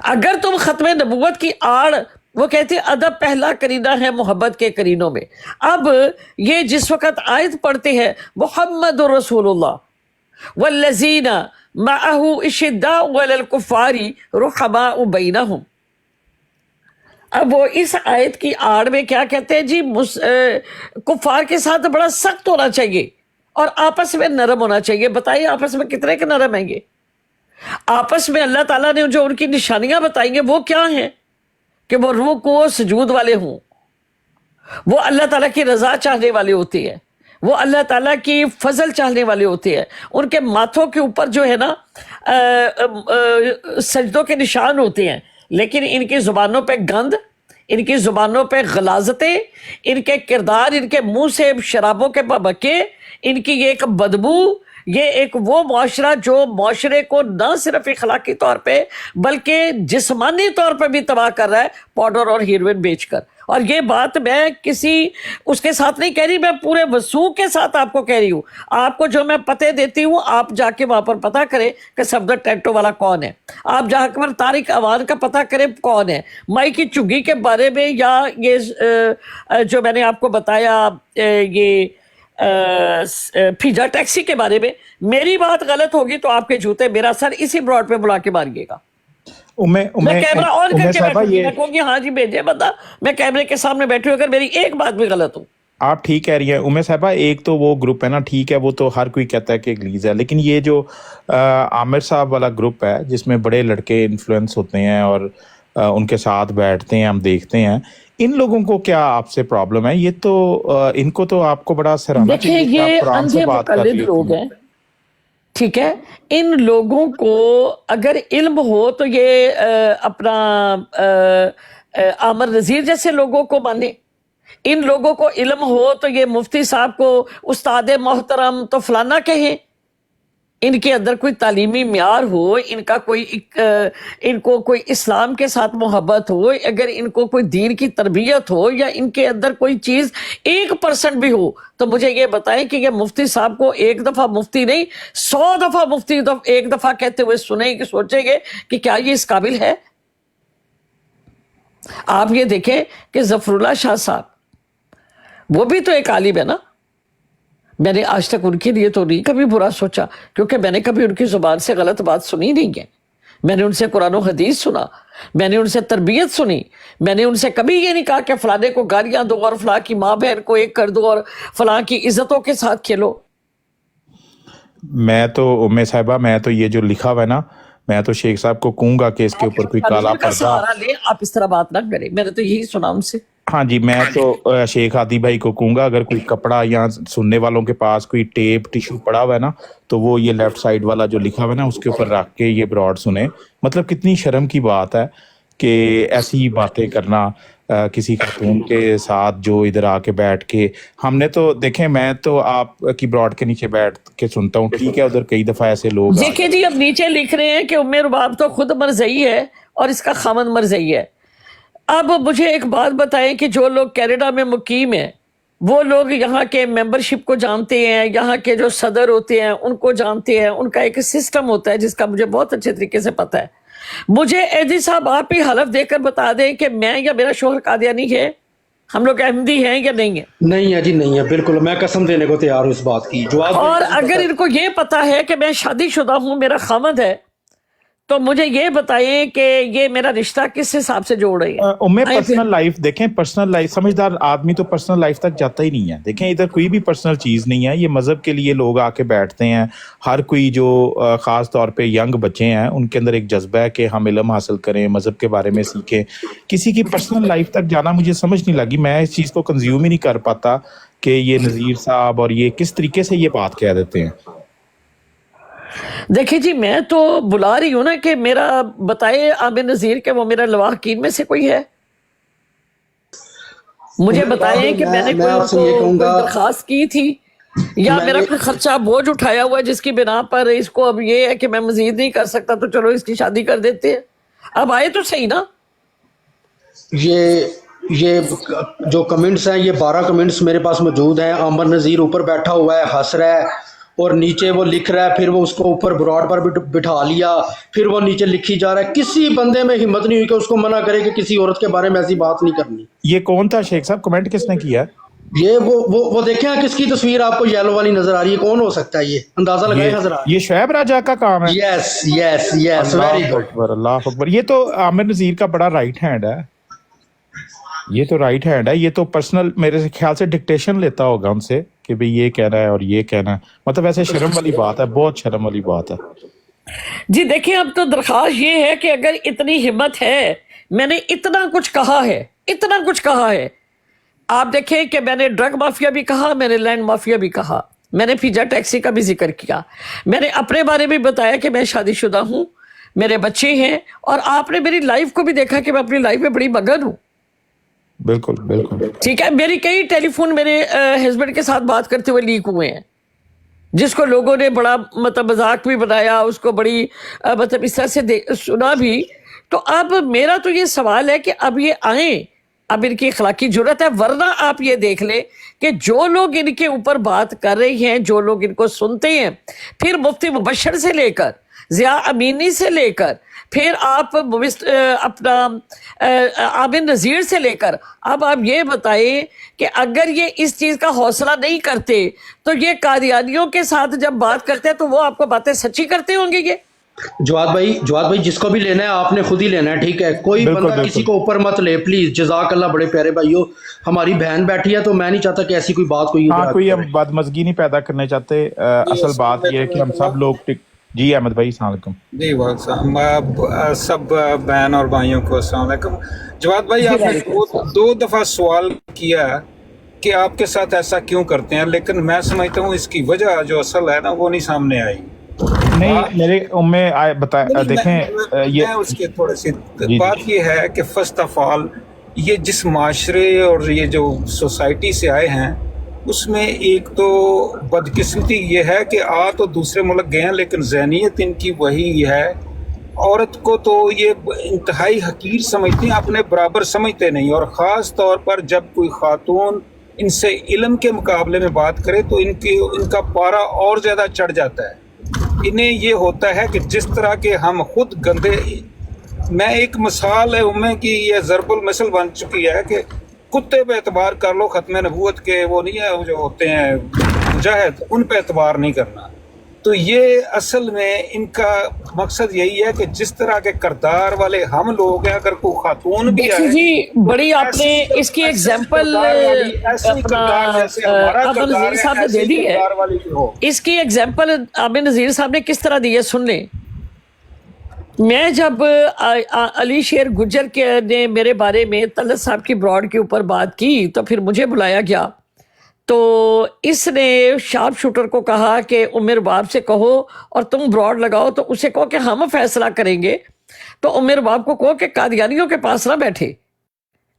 اگر تم ختم نبوت کی آڑ، وہ کہتے ہیں ادب پہلا کرینہ ہے محبت کے کرینوں میں، اب یہ جس وقت آیت پڑھتے ہیں محمد رسول اللہ والذین معہ اشداء علی الکفار رحماء بینہم، اب وہ اس آیت کی آڑ میں کیا کہتے ہیں جی کفار کے ساتھ بڑا سخت ہونا چاہیے اور آپس میں نرم ہونا چاہیے۔ بتائیے آپس میں کتنے کے نرم ہیں گے؟ آپس میں اللہ تعالیٰ نے جو ان کی نشانیاں بتائی ہیں وہ کیا ہیں؟ کہ وہ رکوع و سجود والے ہوں، وہ اللہ تعالیٰ کی رضا چاہنے والے ہوتے ہیں، وہ اللہ تعالیٰ کی فضل چاہنے والے ہوتے ہیں، ان کے ماتھوں کے اوپر جو ہے نا سجدوں کے نشان ہوتے ہیں، لیکن ان کی زبانوں پہ گند، ان کی زبانوں پہ غلاظتیں، ان کے کردار، ان کے منہ سے شرابوں کے بھبکے، ان کی یہ ایک بدبو، یہ ایک وہ معاشرہ جو معاشرے کو نہ صرف اخلاقی طور پہ بلکہ جسمانی طور پہ بھی تباہ کر رہا ہے پاؤڈر اور ہیروئن بیچ کر۔ اور یہ بات میں کسی اس کے ساتھ نہیں کہہ رہی، میں پورے وثوق کے ساتھ آپ کو کہہ رہی ہوں۔ آپ کو جو میں پتے دیتی ہوں آپ جا کے وہاں پر پتہ کریں کہ صفدر ٹینٹو والا کون ہے، آپ جا کر طارق اعوان کا پتہ کریں کون ہے، مائی کی چگی کے بارے میں، یا یہ جو میں نے آپ کو بتایا یہ پھیجا ٹیکسی کے بارے میں، میری بات غلط ہوگی تو آپ کے جوتے میرا سر اسی براڈ پہ بلا کے ماریے گا۔ میں کیمرہ آن کر کے بیٹھوں گی، میں کہوں گی ہاں جی بھیجے بندہ، میں کیمرے کے سامنے بیٹھی ہوں، اگر میری ایک بات بھی غلط ہو۔ آپ ٹھیک کہہ رہی ہیں امہ صاحبہ، ایک تو وہ گروپ ہے نا، ٹھیک ہے وہ تو ہر کوئی کہتا ہے کہ گلیز ہے، لیکن یہ جو عامر صاحب والا گروپ ہے جس میں بڑے لڑکے انفلوئنس ہوتے ہیں اور ان کے ساتھ بیٹھتے ہیں، ہم دیکھتے ہیں، ان لوگوں کو کیا آپ سے پرابلم ہے؟ یہ تو ان کو تو آپ کو بڑا سراہنا چاہیے کہ آپ قرآن سے بات کر رہی لوگ ہیں، ٹھیک ہے، ان لوگوں کو اگر علم ہو تو یہ اپنا عامر نذیر جیسے لوگوں کو مانے، ان لوگوں کو علم ہو تو یہ مفتی صاحب کو استاد محترم تو فلانا کہیں، ان کے اندر کوئی تعلیمی معیار ہو، ان کا ان کو کوئی اسلام کے ساتھ محبت ہو، اگر ان کو کوئی دین کی تربیت ہو، یا ان کے اندر کوئی چیز 1% بھی ہو، تو مجھے یہ بتائیں کہ یہ مفتی صاحب کو ایک دفعہ مفتی نہیں 100 دفعہ مفتی ایک دفعہ کہتے ہوئے سنیں کہ سوچیں گے کہ کیا یہ اس قابل ہے؟ آپ یہ دیکھیں کہ ظفر اللہ شاہ صاحب وہ بھی تو ایک عالم ہے نا، میں نے آج تک ان کے لیے تو نہیں کبھی برا سوچا، کیونکہ میں نے کبھی ان کی زبان سے غلط بات سنی نہیں ہے، میں نے ان سے قرآن و حدیث سنا، میں نے ان سے تربیت سنی، میں نے ان سے کبھی یہ نہیں کہا کہ فلانے کو گالیاں دو اور فلاں کی ماں بہن کو ایک کر دو اور فلاں کی عزتوں کے ساتھ کھیلو۔ میں تو امہ صاحبہ، میں تو یہ جو لکھا ہوا ہے نا، میں تو شیخ صاحب کو کہوں گا کہ اس کے اوپر کوئی کالا پردہ، آپ اس طرح بات نہ کریں، میں نے تو یہی سنا ان سے۔ ہاں جی، میں تو شیخ ہادی بھائی کو کہوں گا اگر کوئی کپڑا یا سننے والوں کے پاس کوئی ٹیپ ٹیشو پڑا ہوا ہے نا، تو وہ یہ لیفٹ سائڈ والا جو لکھا ہوا ہے نا اس کے اوپر رکھ کے یہ براڈ سنیں۔ مطلب کتنی شرم کی بات ہے کہ ایسی باتیں کرنا کسی خاتون کے ساتھ جو ادھر آ کے بیٹھ کے، ہم نے تو دیکھیں، میں تو آپ کی براڈ کے نیچے بیٹھ کے سنتا ہوں، ٹھیک ہے، ادھر کئی دفعہ ایسے لوگ دیکھیں جی، اب نیچے لکھ رہے ہیں کہ ام رباب تو خود مرزئی ہے اور اس کا خامن مرزئی ہے۔ اب مجھے ایک بات بتائیں کہ جو لوگ کینیڈا میں مقیم ہیں وہ لوگ یہاں کے ممبرشپ کو جانتے ہیں، یہاں کے جو صدر ہوتے ہیں ان کو جانتے ہیں، ان کا ایک سسٹم ہوتا ہے جس کا مجھے بہت اچھے طریقے سے پتہ ہے۔ مجھے ایجی صاحب آپ ہی حلف دے کر بتا دیں کہ میں یا میرا شوہر قادیانی ہے، ہم لوگ احمدی ہیں یا نہیں ہیں؟ نہیں ہے جی، نہیں ہے، بالکل میں قسم دینے کو تیار ہوں اس بات کی۔ اور اگر ان کو یہ پتا ہے کہ میں شادی شدہ ہوں، میرا خامد ہے، تو مجھے یہ بتائیں کہ یہ میرا رشتہ کس حساب سے جوڑ رہی ہے؟ پرسنل لائف دیکھیں، پرسنل لائف، سمجھدار آدمی تو پرسنل لائف تک جاتا ہی نہیں ہے۔ دیکھیں ادھر کوئی بھی پرسنل چیز نہیں ہے، یہ مذہب کے لیے لوگ آ کے بیٹھتے ہیں، ہر کوئی جو خاص طور پہ ینگ بچے ہیں ان کے اندر ایک جذبہ ہے کہ ہم علم حاصل کریں، مذہب کے بارے میں سیکھیں۔ کسی کی پرسنل لائف تک جانا مجھے سمجھ نہیں لگی، میں اس چیز کو کنزیوم ہی نہیں کر پاتا کہ یہ نذیر صاحب اور یہ کس طریقے سے یہ بات کہہ دیتے ہیں۔ देखिए जी, मैं तो बुला रही हूँ ना कि मेरा बताए आमिर नज़ीर कि वो मेरा लवाहकीन में से कोई है, मुझे उमर बताएं भाई कि मैंने मैं कोई आपसे उनको ये कोई कहूँगा, दरखास्त की थी या मेरा मैंने कोई खर्चा बोझ उठाया हुआ है जिसकी बिना पर इसको अब ये है कि मैं मजीद नहीं कर सकता तो चलो इसकी शादी कर देते हैं। अब आए तो सही ना। ये जो कमेंट्स हैं, ये 12 कमेंट्स मेरे पास मौजूद हैं। आमिर नज़ीर ऊपर बैठा हुआ है, हंस रहा है, और नीचे वो लिख रहा है, फिर वो उसको ऊपर ब्रॉड पर बिठा लिया, फिर वो नीचे लिखी जा रहा है। किसी बंदे में हिम्मत नहीं हुई कि उसको मना करे कि किसी औरत के बारे में ऐसी बात नहीं करनी। ये कौन था शेख साहब, कमेंट किसने किया है? ये वो देखें, किसकी तस्वीर आपको येलो वाली नजर आ रही है, कौन हो सकता है ये? अंदाजा लगाए हजरात। ये शुएब राजा का काम है। यस यस यस, वेरी अल्लाह गुड। अकबर, अल्लाह अकबर। ये तो आमिर नज़ीर का बड़ा राइट हैंड है, ये तो राइट हैंड है। ये तो पर्सनल मेरे ख्याल से डिक्टेशन लेता होगा उनसे कि भाई ये कहना है और ये कहना है। मतलब ऐसे शर्म वाली बात है, बहुत शर्म वाली बात है। जी देखिए, अब तो दरख्वास्त ये है कि अगर इतनी हिम्मत है, मैंने इतना कुछ कहा है, इतना कुछ कहा है। आप देखें कि मैंने ड्रग माफिया भी कहा, मैंने लैंड माफिया भी कहा, मैंने पिज्जा टैक्सी का भी जिक्र किया, मैंने अपने बारे में बताया कि मैं शादीशुदा हूं, मेरे बच्चे हैं, और आपने मेरी लाइफ को भी देखा कि मैं अपनी लाइफ में बड़ी मगन हूं। बिल्कुल बिल्कुल ठीक है, मेरी कई टेलीफोन मेरे हस्बैंड के साथ बात करते हुए लीक हुए हैं, जिसको लोगों ने बड़ा मतलब मजाक भी बनाया, उसको बड़ी मतलब इस तरह से सुना भी। तो अब मेरा तो ये सवाल है कि अब ये आए, अब इनकी अखलाकी जुर्रत है, वरना आप ये देख लें कि जो लोग इनके ऊपर बात कर रहे हैं, जो लोग इनको सुनते हैं, फिर मुफ्ती मुबशर से लेकर ज़िया अमीनी से लेकर फिर आप अपना आमिर नज़ीर से लेकर, अब आप ये बताएं कि अगर ये इस चीज़ का हौसला नहीं करते तो ये कादियानियों के साथ जब बात करते हैं तो वो आपको बातें सच्ची करते होंगे। ये जवाद भाई जिसको भी लेना है आपने खुद ही लेना है, ठीक है? कोई बिल्कुल, बंदा किसी बिल्कुल। को ऊपर मत ले प्लीज। जज़ाकल्लाह बड़े प्यारे भाइयों, हमारी बहन बैठी है तो मैं नहीं चाहता कि ऐसी कोई बात कोई हाँ, उधर कोई करे। हम बदमज़गी नहीं पैदा करने चाहते। असल बात ये है कि हम सब लोग जी अहमद भाई अस्सलाम वालेकुम। जी वालेकुम सब बहन और भाइयों को अस्सलाम वालेकुम। जवाद भाई, आपने दो दफ़ा सवाल किया कि आपके साथ ऐसा क्यों करते हैं, लेकिन मैं समझता हूँ इसकी वजह जो असल है ना वो नहीं सामने आई। नहीं, मेरे उम्मे आए देखें ये मैं उसके थोड़ी सी जी। बात ये है कि फर्स्ट ऑफ ऑल ये जिस माशरे और ये जो सोसाइटी से आए हैं उसमें एक तो बदकिस्मती ये है कि आ तो दूसरे मुल्क गए हैं लेकिन ज़हनियत इनकी वही है। औरत को तो ये इंतहाई हकीर समझती हैं, अपने बराबर समझते नहीं, और ख़ास तौर पर जब कोई खातून इनसे इल्म के मुकाबले में बात करे तो इनका पारा और ज़्यादा चढ़ जाता है। इन्हें ये होता है कि जिस तरह के हम खुद गंदे, मैं एक मिसाल है उम्में की ये ज़रबुल मिसल बन चुकी है कि कुत्ते पे एतबार कर लो, ख़त्म नबूवत के वो नहीं है जो होते हैं मुजाहिद, उन पे एतबार नहीं करना। तो ये असल में इनका मकसद यही है कि जिस तरह के करदार वाले हम लोग हैं, अगर कोई खातून भी देखिए आए जी, बड़ी आपने इसकी एग्जाम्पल आमिर नज़ीर साहब ने दे दी है। इसकी एग्जाम्पल आमिर नज़ीर साहब ने किस तरह दी है, सुन लें। मैं जब अली शेर गुज्जर के ने मेरे बारे में तलत साहब की ब्रॉड के ऊपर बात की तो फिर मुझे बुलाया गया, तो इसने शार्प शूटर को कहा कि उमर बाप से कहो और तुम ब्रॉड लगाओ, तो उसे कहो कि हम फैसला करेंगे। तो उमर बाप को कहो कि कादियानियों के पास ना बैठे,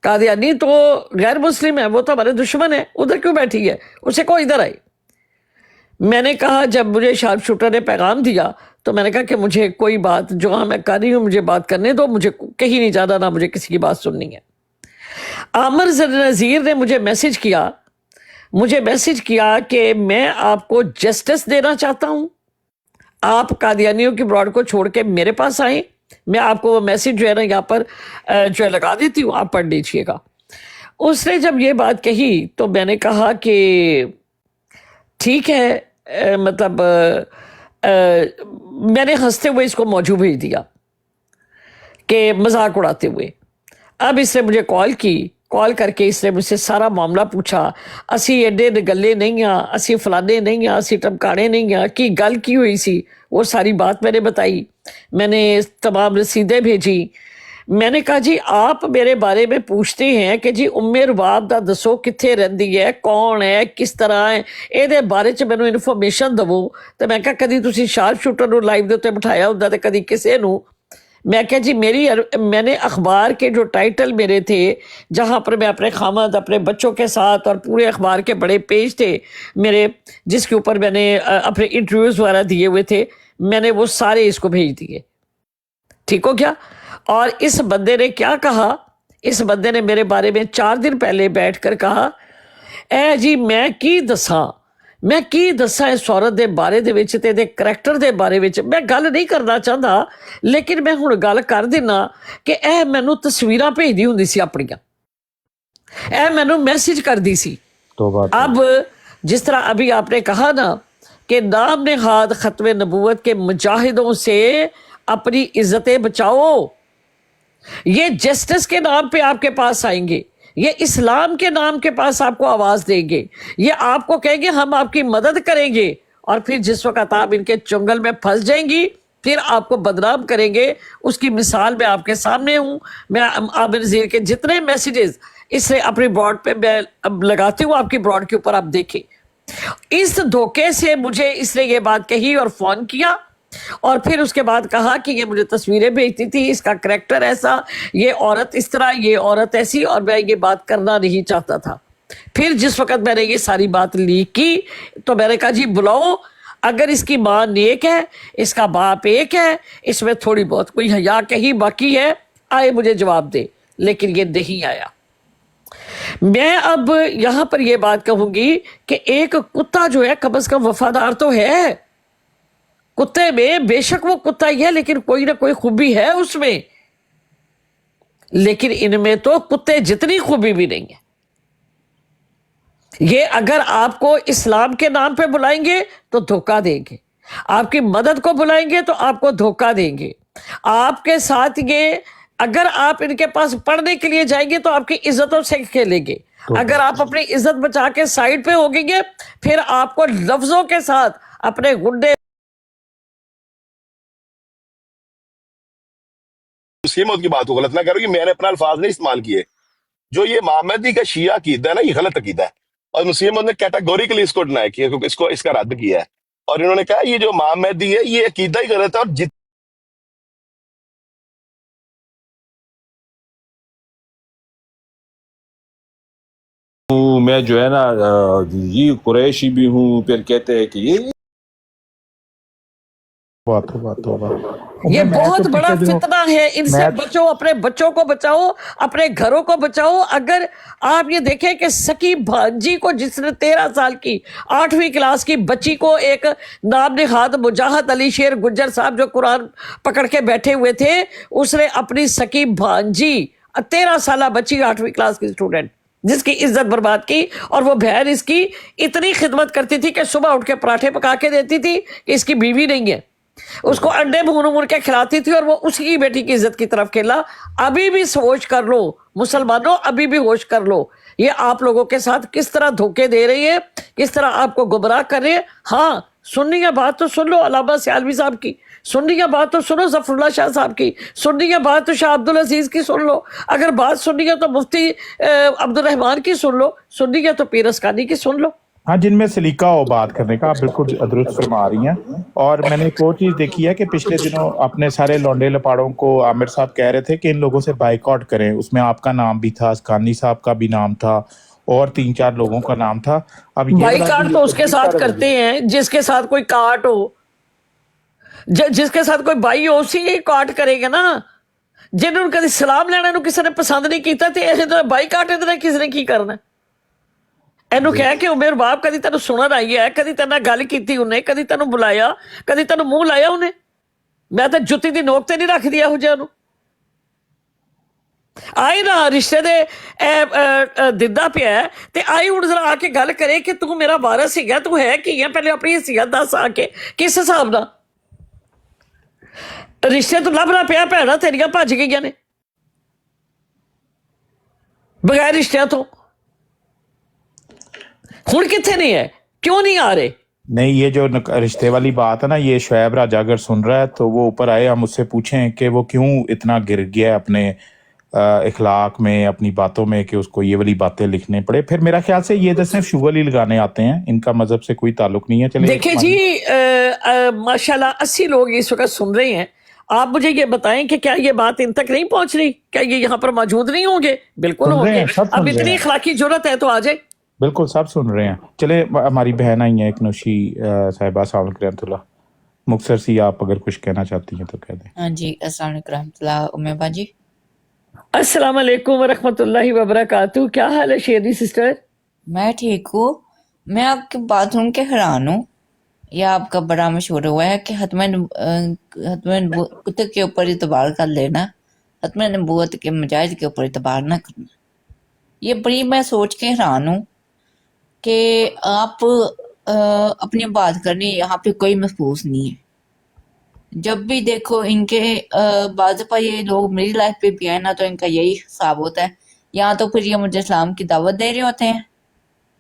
कादियानी तो गैर मुस्लिम है, वो तो हमारे दुश्मन है, उधर क्यों बैठी है, उसे कहो इधर आई। मैंने कहा, जब मुझे शार्प शूटर ने पैगाम दिया तो मैंने कहा कि मुझे कोई बात जो मैं कर रही हूँ मुझे बात करने दो, मुझे कहीं नहीं जाना, ना मुझे किसी की बात सुननी है। आमिर नज़ीर ने मुझे मैसेज किया कि मैं आपको जस्टिस देना चाहता हूँ, आप कादियानियों की ब्रॉड को छोड़ के मेरे पास आए। मैं आपको वो मैसेज जो है ना यहाँ पर जो है लगा देती हूँ, आप पढ़ लीजिएगा। उसने जब ये बात कही तो मैंने कहा कि ठीक है, मतलब मैंने हंसते हुए इसको मौजू भेज दिया कि मजाक उड़ाते हुए। अब इसने मुझे कॉल करके इसने मुझसे सारा मामला पूछा, असी एडे गले नहीं हाँ, असी फलाने नहीं हाँ, असी टमकाने नहीं हाँ, कि गल की हुई सी, वो सारी बात मैंने बताई, मैंने तमाम रसीदें भेजी, میں نے کہا جی آپ میرے بارے میں پوچھتے ہیں کہ جی ਉਮੇ ਰਬਾਬ ਦਾ ਦੱਸੋ ਕਿੱਥੇ ਰਹਿੰਦੀ ਹੈ, ਕੌਣ ਹੈ, ਕਿਸ ਤਰ੍ਹਾਂ ਹੈ, ਇਹਦੇ ਬਾਰੇ 'ਚ ਮੈਨੂੰ ਇਨਫੋਰਮੇਸ਼ਨ ਦੇਵੋ। ਤੇ ਮੈਂ ਕਿਹਾ ਕਦੀ ਤੁਸੀਂ ਸ਼ਾਰਪ ਸ਼ੂਟਰ ਨੂੰ ਲਾਈਵ ਦੇ ਉੱਤੇ ਬਿਠਾਇਆ ਹੁੰਦਾ ਤੇ ਕਦੀ ਕਿਸੇ ਨੂੰ। मैं क्या जी मैंने अखबार के जो टाइटल मेरे थे, जहाँ पर मैं अपने खामद अपने बच्चों के साथ, और पूरे अखबार के बड़े पेज थे मेरे जिसके ऊपर मैंने अपने इंटरव्यूज़ वगैरह दिए हुए थे, मैंने वो सारे इसको भेज दिए। ठीक हो गया। और इस बंदे ने क्या कहा, इस बंदे ने मेरे बारे में 4 दिन पहले बैठ कर कहा, ए जी मैं की दसा इस औरत ਦੇ ਬਾਰੇ ਦੇ ਵਿੱਚ ਤੇ ਇਹਦੇ ਕਰੈਕਟਰ ਦੇ ਬਾਰੇ ਵਿੱਚ। ਮੈਂ ਗੱਲ ਨਹੀਂ ਕਰਨਾ ਚਾਹੁੰਦਾ, ਲੇਕਿਨ ਮੈਂ ਹੁਣ ਗੱਲ ਕਰ ਦਿੰਨਾ ਕਿ ਇਹ ਮੈਨੂੰ ਤਸਵੀਰਾਂ ਭੇਜਦੀ ਹੁੰਦੀ ਸੀ ਆਪਣੀਆਂ, ਇਹ ਮੈਨੂੰ ਮੈਸੇਜ ਕਰਦੀ ਸੀ। अब जिस तरह अभी आपने कहा ना कि नाम नेहाद खत्म नबूवत के मुजाहिदों से अपनी इज्जतें बचाओ, ये जस्टिस के नाम पे आपके पास आएंगे, ये इस्लाम के नाम के पास आपको आवाज देंगे, ये आपको कहेंगे हम आपकी मदद करेंगे, और फिर जिस वक्त आप इनके चुंगल में फंस जाएंगी फिर आपको बदनाम करेंगे। उसकी मिसाल मैं आपके सामने हूँ। मैं आमिर नज़ीर के जितने मैसेजेस इसने अपनी ब्रॉड पे मैं अब लगाती हूँ आपकी ब्रॉड के ऊपर, आप देखें। इस धोखे से मुझे इसने ये बात कही और फोन किया, और फिर उसके बाद कहा कि ये मुझे तस्वीरें भेजती थी, इसका करैक्टर ऐसा, ये औरत इस तरह, ये औरत ऐसी, और मैं ये बात करना नहीं चाहता था। फिर जिस वक्त मैंने ये सारी बात लीक की तो मैंने कहा जी बुलाओ, अगर इसकी माँ नेक है, इसका बाप एक है, इसमें थोड़ी बहुत कोई हया कहीं बाकी है, आए मुझे जवाब दे। लेकिन ये नहीं आया। मैं अब यहाँ पर ये बात कहूँगी कि एक कुत्ता जो है कम से कम वफादार तो है। कुत्ते में बेशक वो कुत्ता ही है, लेकिन कोई ना कोई खूबी है उसमें, लेकिन इनमें तो कुत्ते जितनी खूबी भी नहीं है। ये अगर आपको इस्लाम के नाम पे बुलाएंगे तो धोखा देंगे, आपकी मदद को बुलाएंगे तो आपको धोखा देंगे, आपके साथ ये अगर आप इनके पास पढ़ने के लिए जाएंगे तो आपकी इज्जतों से खेलेंगे, अगर आप अपनी इज्जत बचा के साइड पे होंगे फिर आपको लफ्जों के साथ अपने गुंडे मुस्लिम की बात को गलत ना करो कि मैंने अपना अल्फाज नहीं इस्तेमाल किए। जो ये मोहम्मदी का शिया अकीदा है ना, ये गलत अकीदा है, और मुस्लिमों ने कैटेगोरिकली इसको डिनाई किया, इसको इसका रद्द किया है, और इन्होंने कहा ये जो मोहम्मदी है ये अकीदा ही गलत है। और मैं जो है ना ये कुरैशी भी हूँ, फिर कहते हैं कि ये ये बहुत बड़ा फितना है। इनसे बचो, अपने बच्चों को बचाओ, अपने घरों को बचाओ। अगर आप ये देखें कि सकीब भांजी को, जिसने 13 साल की 8वीं क्लास की बच्ची को एक नाम नेहाद मुजाहिद अली शेर गुज्जर साहब जो कुरान पकड़ के बैठे हुए थे, उसने अपनी सकीब भांजी 13 साल बच्ची 8वीं क्लास की स्टूडेंट जिसकी इज्जत बर्बाद की, और वो बहन इसकी इतनी खिदमत करती थी कि सुबह उठ के पराठे पका के देती थी कि इसकी बीवी नहीं है, उसको अंडे भून के खिलाती थी, और वो उसकी बेटी की इज्जत की तरफ खेला। अभी भी होश कर लो मुसलमानों, अभी भी होश कर लो, ये आप लोगों के साथ किस तरह धोखे दे रही है, किस तरह आपको गुमराह कर रही है। हाँ, सुननी है बात तो सुन लो अलामा सियालवी साहब की, सुननी है बात तो सुनो ज़फ़रुल्लाह शाह साहब की, सुननी है बात तो शाह अब्दुल अजीज़ की सुन लो, अगर बात सुननी है तो मुफ्ती अब्दुल रहमान की सुन लो, सुननी है तो पीर अस्कानी की सुन लो। हाँ, जिनमें सलीका हो बात करने का, आप बिल्कुल दुरुस्त फरमा रही हैं। और मैंने एक और चीज़ देखी है कि पिछले दिनों अपने सारे लौंडे लपाड़ों को आमिर साहब कह रहे थे कि इन लोगों से बाइकआउट करें, उसमें आपका नाम भी था, अस्कानी साहब का भी नाम था, और 3-4 लोगों का नाम था। अब बाइकआउट तो उसके साथ करते हैं जिसके साथ कोई काट हो, जिसके साथ कोई भाई हो, उसी काट करेंगे ना। जिन्होंने कभी सलाम लेने ਨੂੰ ਕਿਸੇ ਨੇ ਪਸੰਦ ਨਹੀਂ ਕੀਤਾ ਤੇ ਇਹ ਤਾਂ ਬਾਈਕਾਟ ਇਹਦੇ ਨਾਲ ਕਿਸੇ ਨੇ ਕੀ ਕਰਨਾ। ਇਹਨੂੰ ਕਹਿ ਕੇ ਉਮਰ ਬਾਪ ਕਦੀ ਤੈਨੂੰ ਸੁਣਨ ਆਈ ਹੈ, ਕਦੀ ਤੇਰੇ ਨਾਲ ਗੱਲ ਕੀਤੀ ਉਹਨੇ, ਕਦੀ ਤੈਨੂੰ ਬੁਲਾਇਆ, ਕਦੀ ਤੈਨੂੰ ਮੂੰਹ ਲਾਇਆ ਉਹਨੇ। ਮੈਂ ਤਾਂ ਜੁੱਤੀ ਦੀ ਨੋਕ ਤੇ ਨਹੀਂ ਰੱਖਦੀ ਇਹੋ ਜਿਹਾ ਨੂੰ। ਆਈ ਨਾ ਰਿਸ਼ਤੇ ਦੇ ਦਿੰਦਾ ਪਿਆ ਤੇ ਆਈ ਹੁਣ ਜ਼ਰਾ ਆ ਕੇ ਗੱਲ ਕਰੇ ਕਿ ਤੂੰ ਮੇਰਾ ਵਾਰਸ ਸੀਗਾ, ਤੂੰ ਹੈ ਕੀ ਹੈ, ਪਹਿਲੇ ਆਪਣੀ ਹਸੀਅਤ ਦੱਸ ਆ ਕੇ ਕਿਸ ਹਿਸਾਬ ਨਾਲ। ਰਿਸ਼ਤੇ ਤੋਂ ਲੱਭਣਾ ਪਿਆ, ਭੈਣਾਂ ਤੇਰੀਆਂ ਭੱਜ ਗਈਆਂ ਨੇ ਬਗੈਰ ਰਿਸ਼ਤਿਆਂ ਤੋਂ। ਹੁਣ ਕਿੱਥੇ ਨਹੀਂ ਹੈ, ਕਿਉਂ ਨਹੀਂ ਆ ਰਹੇ? नहीं, ये जो रिश्ते वाली बात है ना, ये शुएब राजा अगर सुन रहा है तो वो ऊपर आए, हम उससे पूछें कि वो क्यों इतना गिर गया है अपने इखलाक में, अपनी बातों में, कि उसको ये वाली बातें लिखने पड़े। फिर मेरा ख्याल से ये तो सिर्फ शुगर ही लगाने आते हैं, इनका मजहब से कोई ताल्लुक नहीं है। चले देखिए जी, माशाल्लाह 80 लोग इस वक्त सुन रहे हैं। आप मुझे ये बताएं कि क्या ये बात इन तक नहीं पहुंच रही? क्या ये यहाँ पर मौजूद नहीं होंगे? बिल्कुल सुन रहे होंगे। हैं, सब सुन अब रहे इतनी हैं, इखलाकी जरूरत है तो आ जाए। बिल्कुल सब सुन रहे हैं। चले, हमारी बहन आई है एक नौशी साहिबा, अस्सलाम वालेकुम रहमतुल्लाह। मुख्तसर सी आप अगर कुछ कहना चाहती हैं तो कह दें। हाँ जी, अस्सलाम वालेकुम रहमतुल्लाह। उम्मे बाजी, अस्सलाम वालेकुम वरहमतुल्लाहि वबरकातुहू। क्या हाल है शेरी सिस्टर? मैं ठीक हूँ। मैं आपकी बात सुन के हैरान हूँ। यह आपका बड़ा मशहूर हुआ है कि हतम नबूवत के ऊपर इतबार कर लेना, हतम नबूवत के मजाज के ऊपर इतबार ना करना। ये बड़ी मैं सोच के हैरान हूँ कि आप अपनी बात करनी यहाँ पे कोई महफूज नहीं है। जब भी देखो इनके बाद पर ये लोग मेरी लाइफ पे भी आए ना, तो इनका यही हिसाब होता है। या तो फिर ये मुझे इस्लाम की दावत दे रहे होते हैं,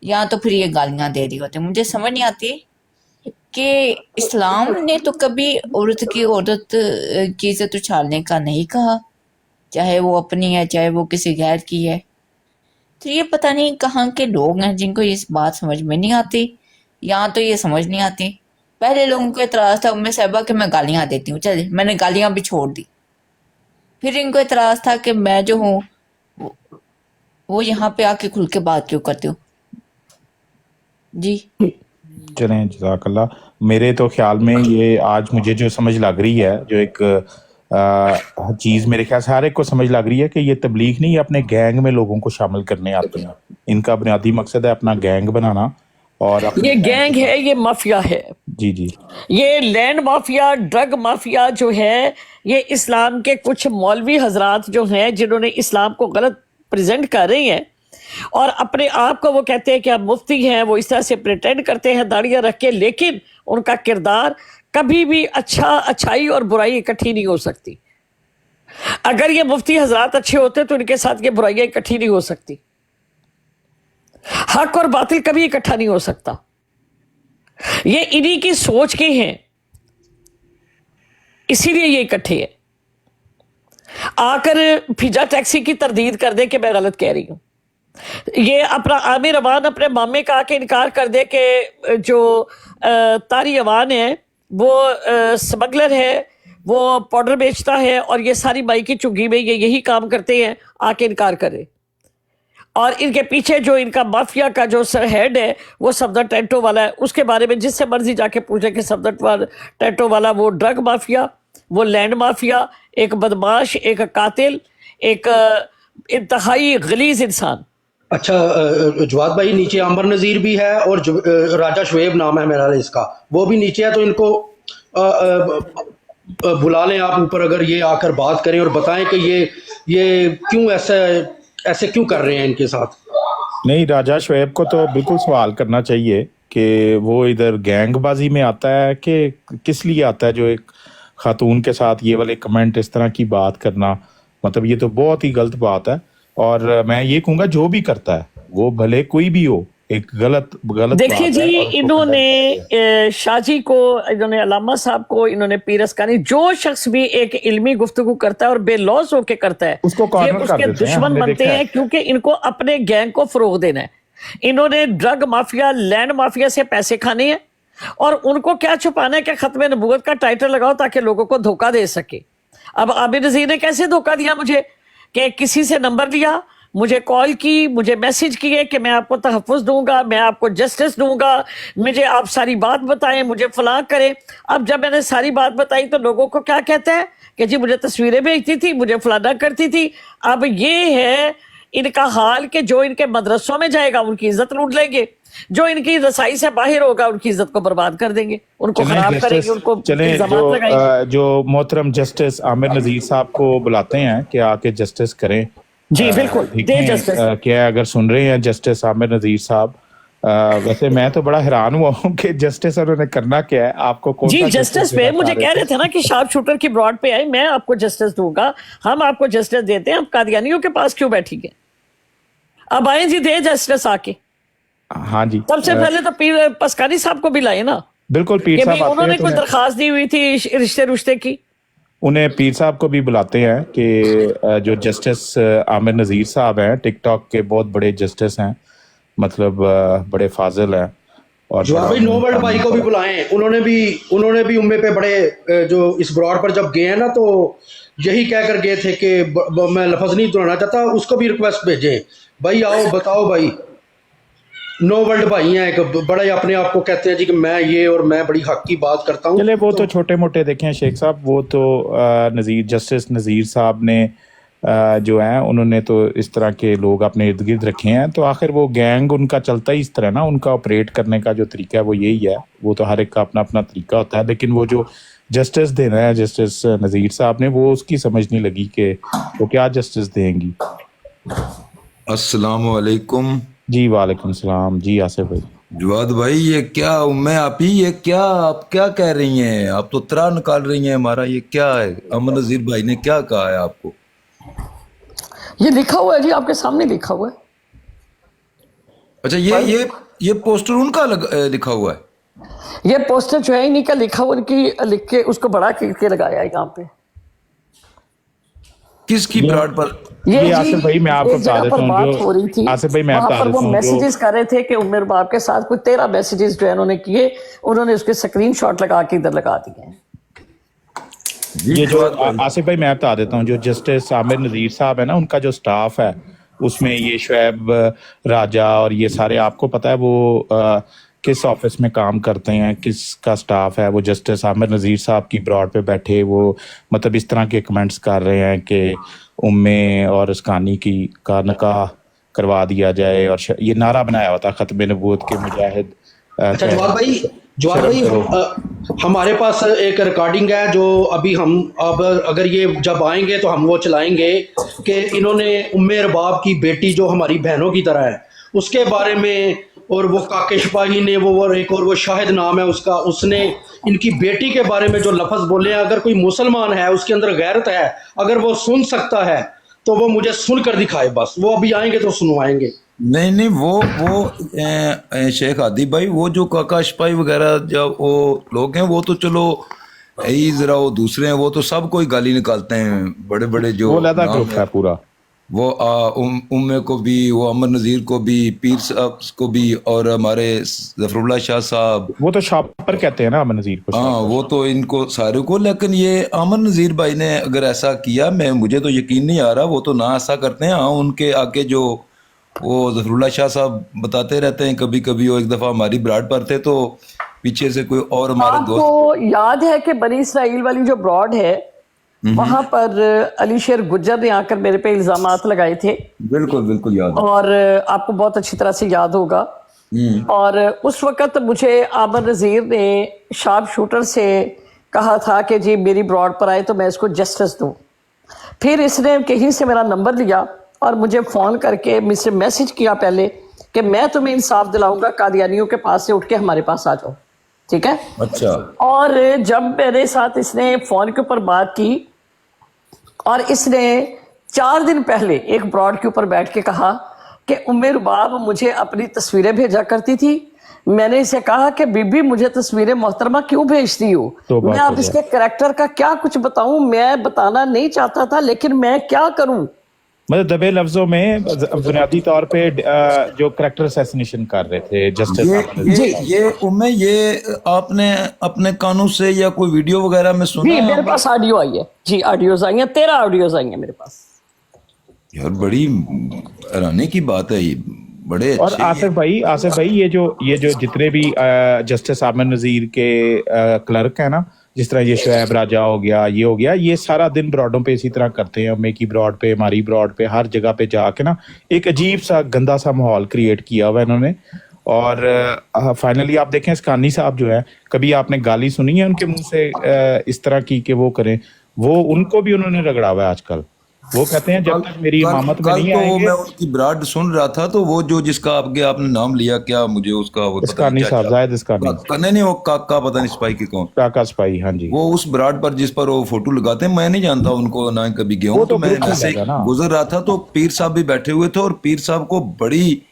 या तो फिर ये गालियाँ दे रहे होते हैं। मुझे समझ नहीं आती कि इस्लाम ने तो कभी औरत की इज्जत उछालने का नहीं कहा, चाहे वो अपनी है चाहे वो किसी गैर की है। तो ये पता नहीं कहाँ के लोग हैं जिनको इस बात समझ में नहीं आती, या तो ये समझ नहीं आती। पहले लोगों को एतराज़ था उम्मे साहिबा कि मैं गालियाँ देती हूँ, चले मैंने गालियाँ भी छोड़ दी। फिर इनको एतराज़ था कि मैं जो हूँ वो यहाँ पे आके खुल के बात क्यों करती हूँ। जी चलें, जज़ाकल्लाह। मेरे तो ख्याल में ये आज मुझे जो समझ लग रही है, जो एक चीज़ मेरे ख्याल से हर एक को समझ लग रही है कि ये तबलीग नहीं, अपने गैंग में लोगों को शामिल करने आते हैं। इनका बुनियादी मकसद है अपना गैंग बनाना, और ये गैंग है, ये माफिया है। जी जी, ये लैंड माफिया, ड्रग माफिया जो है, ये इस्लाम के कुछ मौलवी हजरात जो हैं जिन्होंने इस्लाम को गलत प्रेजेंट कर रहे हैं, और अपने आप को वो कहते हैं कि आप मुफ्ती हैं, वो इस तरह से प्रिटेंड करते हैं दाढ़ियाँ रख के, लेकिन उनका किरदार कभी भी अच्छाई और बुराई इकट्ठी नहीं हो सकती। अगर ये मुफ्ती हजरात अच्छे होते तो इनके साथ ये बुराइयां इकट्ठी नहीं हो सकती। हक और बातिल कभी इकट्ठा नहीं हो सकता। ये इन्हीं की सोच के हैं, इसीलिए ये इकट्ठे हैं। आकर फिजा टैक्सी की तरदीद कर दे कि मैं गलत कह रही हूं। ये अपना आमिर अवान अपने मामे का आके इनकार कर दे कि जो तारी अवान है वो स्मगलर है, वो पाउडर बेचता है, और ये सारी माई की चुग्गी में ये यही काम करते हैं, आके इनकार करे। और इनके पीछे जो इनका माफिया का जो सर हेड है वो सफदर टेंटो वाला है। उसके बारे में जिससे मर्जी जाके पूछे कि सफदर टेंटो वाला वो ड्रग माफिया, वो लैंड माफिया, एक बदमाश, एक कातिल, एक इंतहाई गलीज इंसान। अच्छा, जवाद भाई, नीचे आमर नज़ीर भी है और राजा शुएब नाम है मेरा इसका, वो भी नीचे है। तो इनको बुला लें आप ऊपर, अगर ये आकर बात करें और बताएं कि ये क्यों ऐसे क्यों कर रहे हैं इनके साथ। नहीं, राजा शुएब को तो बिल्कुल सवाल करना चाहिए कि वो इधर गैंगबाजी में आता है कि किस लिए आता है, जो एक खातून के साथ ये वाले कमेंट, इस तरह की बात करना, मतलब ये तो बहुत ही गलत बात है। और मैं ये कहूँगा जो भी करता है वो भले कोई भी हो, एक गलत देखिए जी, इन्होंने शाहजी को, इन्होंने अलामा साहब को, इन्होंने पीर अस्कानी, जो शख्स भी एक इल्मी गुफ्तगू करता है और बेलौस होके करता है, उसको ये उसके दुश्मन बनते हैं, क्योंकि इनको अपने गैंग को फरोग देना है। इन्होंने ड्रग माफिया, लैंड माफिया से पैसे खाने हैं, और उनको क्या छुपाना है कि खत्म नबूवत का टाइटल लगाओ ताकि लोगों को धोखा दे सके। अब आबिद नज़ीर ने कैसे धोखा दिया मुझे कि किसी से नंबर लिया, मुझे कॉल की, मुझे मैसेज किए कि मैं आपको तहफ़्फ़ुज़ दूंगा, मैं आपको जस्टिस दूंगा, मुझे आप सारी बात बताएं, मुझे फलां करें। अब जब मैंने सारी बात बताई तो लोगों को क्या कहता है कि जी मुझे तस्वीरें भेजती थी, मुझे फलाना करती थी। अब ये है इनका हाल कि जो इनके मदरसों में जाएगा उनकी इज्जत लूट लेंगे, जो इनकी रसाई से बाहर होगा उनकी इज्जत को बर्बाद कर देंगे, उनको खराब करेंगे, उनको इल्जामात लगाएंगे। जो मोहतरम जस्टिस आमिर नज़ीर साहब को बुलाते हैं कि आके जस्टिस करें। जी बिल्कुल, दे जस्टिस। क्या अगर सुन रहे हैं जस्टिस आमिर नज़ीर साहब, वैसे मैं तो बड़ा हैरान हुआ हूँ कि जस्टिस उन्होंने करना क्या है, आपको कौन जी जस्टिस पे मुझे कह रहे थे ना कि शार्प शूटर की ब्रॉड पे आए, मैं आपको जस्टिस दूंगा, हम आपको जस्टिस देते हैं, हम कादियानियों के पास क्यों बैठेंगे, अब आए जी, दे जस्टिस आके। हाँ जी सबसे पहले तो पीर पस्कारी साहब को भी लाए ना, बिल्कुल पीर कि साहब भाई आते उन्होंने हैं तो कोई दरखास्त दी हुई थी रिश्ते की। उन्हें पीर साहब को भी बुलाते हैं कि जो जस्टिस आमिर नज़ीर साहब हैं, टिकटॉक के बहुत बड़े जस्टिस हैं, मतलब बड़े फाजिल हैं और जवाब बड़ा भाई नो वर्ल्ड भाई को भी बुलाएं, उन्होंने भी उम्मे पे बड़े जो इस ब्रॉड पर जब गए हैं ना, तो यही कह कर गए थे कि मैं लफ्ज नहीं दोहराना चाहता, उसको भी रिक्वेस्ट भेजें भाई, आओ बताओ भाई। नो वर्ल्ड भाई हैं, एक बड़े अपने आप को कहते हैं जी कि मैं ये और मैं बड़ी हक की बात करता हूँ। चले वो तो छोटे मोटे देखें शेख साहब, वो तो जस्टिस नज़ीर साहब ने जो हैं उन्होंने तो इस तरह के लोग अपने इर्द गिर्द रखे हैं, तो आखिर वो गैंग उनका चलता ही इस तरह ना, उनका ऑपरेट करने का जो तरीका है वो यही है, वो तो हर एक का अपना अपना तरीका होता है। लेकिन वो जो जस्टिस दे रहे हैं जस्टिस नज़ीर साहब ने, वो उसकी समझ नहीं लगी कि वो क्या जस्टिस देंगी। अस्सलाम वालेकुम जी वालेकुम सलाम जी आसिफ भाई। जवाद भाई, ये क्या मैं आप ही, ये क्या आप क्या कह रही हैं? आप तो त्राह निकाल रही हैं हमारा, ये क्या है? अमर नज़ीर भाई ने क्या कहा है आपको? ये लिखा हुआ है जी, आपके सामने लिखा हुआ है। अच्छा, ये पोस्टर उनका लिखा हुआ है? ये पोस्टर जो है इन्हीं का लिखा हुआ, उनकी लिख के उसको बड़ा करके लगाया है यहाँ पे। किसकी ब्राड पर? ये आसिफ भाई मैं आपको बता देता हूँ, बात हो रही थी आसिफ भाई मैं वहाँ बता पर देता वो हूँ, मैसेजेस कर रहे थे कि उमर बाप के साथ कोई 13 मैसेजेस जो है उन्होंने किए, उन्होंने उसके स्क्रीनशॉट लगा के इधर लगा दिए हैं। ये जो आसिफ भाई मैं बता देता हूँ, जो जस्टिस आमिर नज़ीर साहब है ना, उनका जो स्टाफ है उसमें ये शुएब राजा और ये सारे, आपको पता है वो किस ऑफिस में काम करते हैं, किसका स्टाफ है। वो जस्टिस आमिर नज़ीर साहब की ब्रॉड पे बैठे वो मतलब इस तरह के कमेंट्स कर रहे हैं कि उम्मे और अस्कानी का निकाह करवा दिया जाए, और ये नारा बनाया हुआ था खत्म नबूवत के मुजाहिद। अच्छा जवाब भाई हमारे पास एक रिकॉर्डिंग है जो अभी हम अब अगर ये जब आएंगे तो हम वो चलाएंगे कि इन्होंने उम्मे रबाब की बेटी जो हमारी बहनों की तरह है उसके बारे में, और वो काके सिपाही ने वो एक और वो शाहिद नाम है उसका, उसने इनकी बेटी के बारे में जो लफ्ज़ बोले हैं, अगर कोई मुसलमान है उसके अंदर गैरत है, अगर वो सुन सकता है तो वो मुझे सुन कर दिखाए, बस वो अभी आएंगे तो सुनवाएंगे। नहीं वो शेख आदि भाई, वो जो काका सिपाही वगैरह जब वो लोग हैं वो तो चलो यही, जरा वो दूसरे हैं वो तो सब कोई गाली निकालते हैं, बड़े बड़े जो वो लदा ग्रुप है पूरा, वो उम्मे को भी, वो अमर नज़ीर को भी, पीर साहब को भी, और हमारे जफरुल्लाह शाह साहब, वो तो शॉपर कहते हैं ना अमर नज़ीर को। हाँ वो तो इनको सारे को। लेकिन ये अमर नज़ीर भाई ने अगर ऐसा किया, मुझे तो यकीन नहीं आ रहा, वो तो ना ऐसा करते हैं। हाँ उनके आगे जो वो जफरुल्लाह शाह साहब बताते रहते हैं, कभी कभी वो एक दफ़ा हमारी ब्राड पर थे तो पीछे से कोई और हमारे दोस्त, आपको याद है कि बनी इसराइल वाली जो ब्रॉड है वहां पर अली शेर गुज्जर ने आकर मेरे पे इल्जामात लगाए थे। बिल्कुल बिल्कुल याद है। और आपको बहुत अच्छी तरह से याद होगा। और उस वक्त मुझे आमिर नज़ीर ने शार्प शूटर से कहा था कि जी मेरी ब्रॉड पर आए तो मैं इसको जस्टिस दूं। फिर इसने कहीं से मेरा नंबर लिया और मुझे फ़ोन करके मुझसे मैसेज किया पहले कि मैं तुम्हें इंसाफ दिलाऊंगा, कादियानियों के पास से उठ के हमारे पास आ जाओ, ठीक है। अच्छा, और जब मेरे साथ इसने फ़ोन के ऊपर बात की और इसने 4 दिन पहले एक ब्रॉड के ऊपर बैठ के कहा कि उम्मे रुबाब मुझे अपनी तस्वीरें भेजा करती थी, मैंने इसे कहा कि बीबी मुझे तस्वीरें मोहतरमा क्यों भेजती हो, तो मैं अब इसके करैक्टर का क्या कुछ बताऊं, मैं बताना नहीं चाहता था लेकिन मैं क्या करूं। मतलब दबे लफ्जों में बुनियादी तौर पे जो करैक्टर असैसिनेशन कर रहे थे जस्टिस। ये आपने अपने कानों से या कोई वीडियो वगैरह में सुना? जी मेरे पास ऑडियो आई है जी, ऑडियोज आई हैं, 13 ऑडियोज आई हैं मेरे पास। यार बड़ी हैरानी की बात है ये, बड़े और आसिफ भाई ये जो जितने भी जस्टिस आमिर नज़ीर के क्लर्क हैं ना, जिस तरह ये शुएब राजा हो गया, ये हो गया, ये सारा दिन ब्रॉडों पे इसी तरह करते हैं, अम्मे की ब्रॉड पे, हमारी ब्रॉड पे, हर जगह पे जाके ना एक अजीब सा गंदा सा माहौल क्रिएट किया हुआ है इन्होंने। और फाइनली आप देखें अस्कानी साहब जो है, कभी आपने गाली सुनी है उनके मुंह से इस तरह की कि वो करें, वो उनको भी उन्होंने रगड़ा हुआ है आजकल। वो कहते हैं जब तक मेरी इमामत में नहीं आएंगे। मैं उनकी ब्राड सुन रहा था तो वो जो जिसका आपने नाम लिया, क्या मुझे उसका वो अस्कानी साहब, जायद अस्कानी, नहीं वो काका पता नहीं सिपाही की कौन, काका सिपाही, हाँ जी, वो उस ब्राड पर जिस पर वो फोटो लगाते हैं, मैं नहीं जानता उनको, ना कभी गया हूँ, तो मैं ऐसे गुजर रहा था तो पीर साहब भी बैठे हुए थे और पीर साहब को बड़ी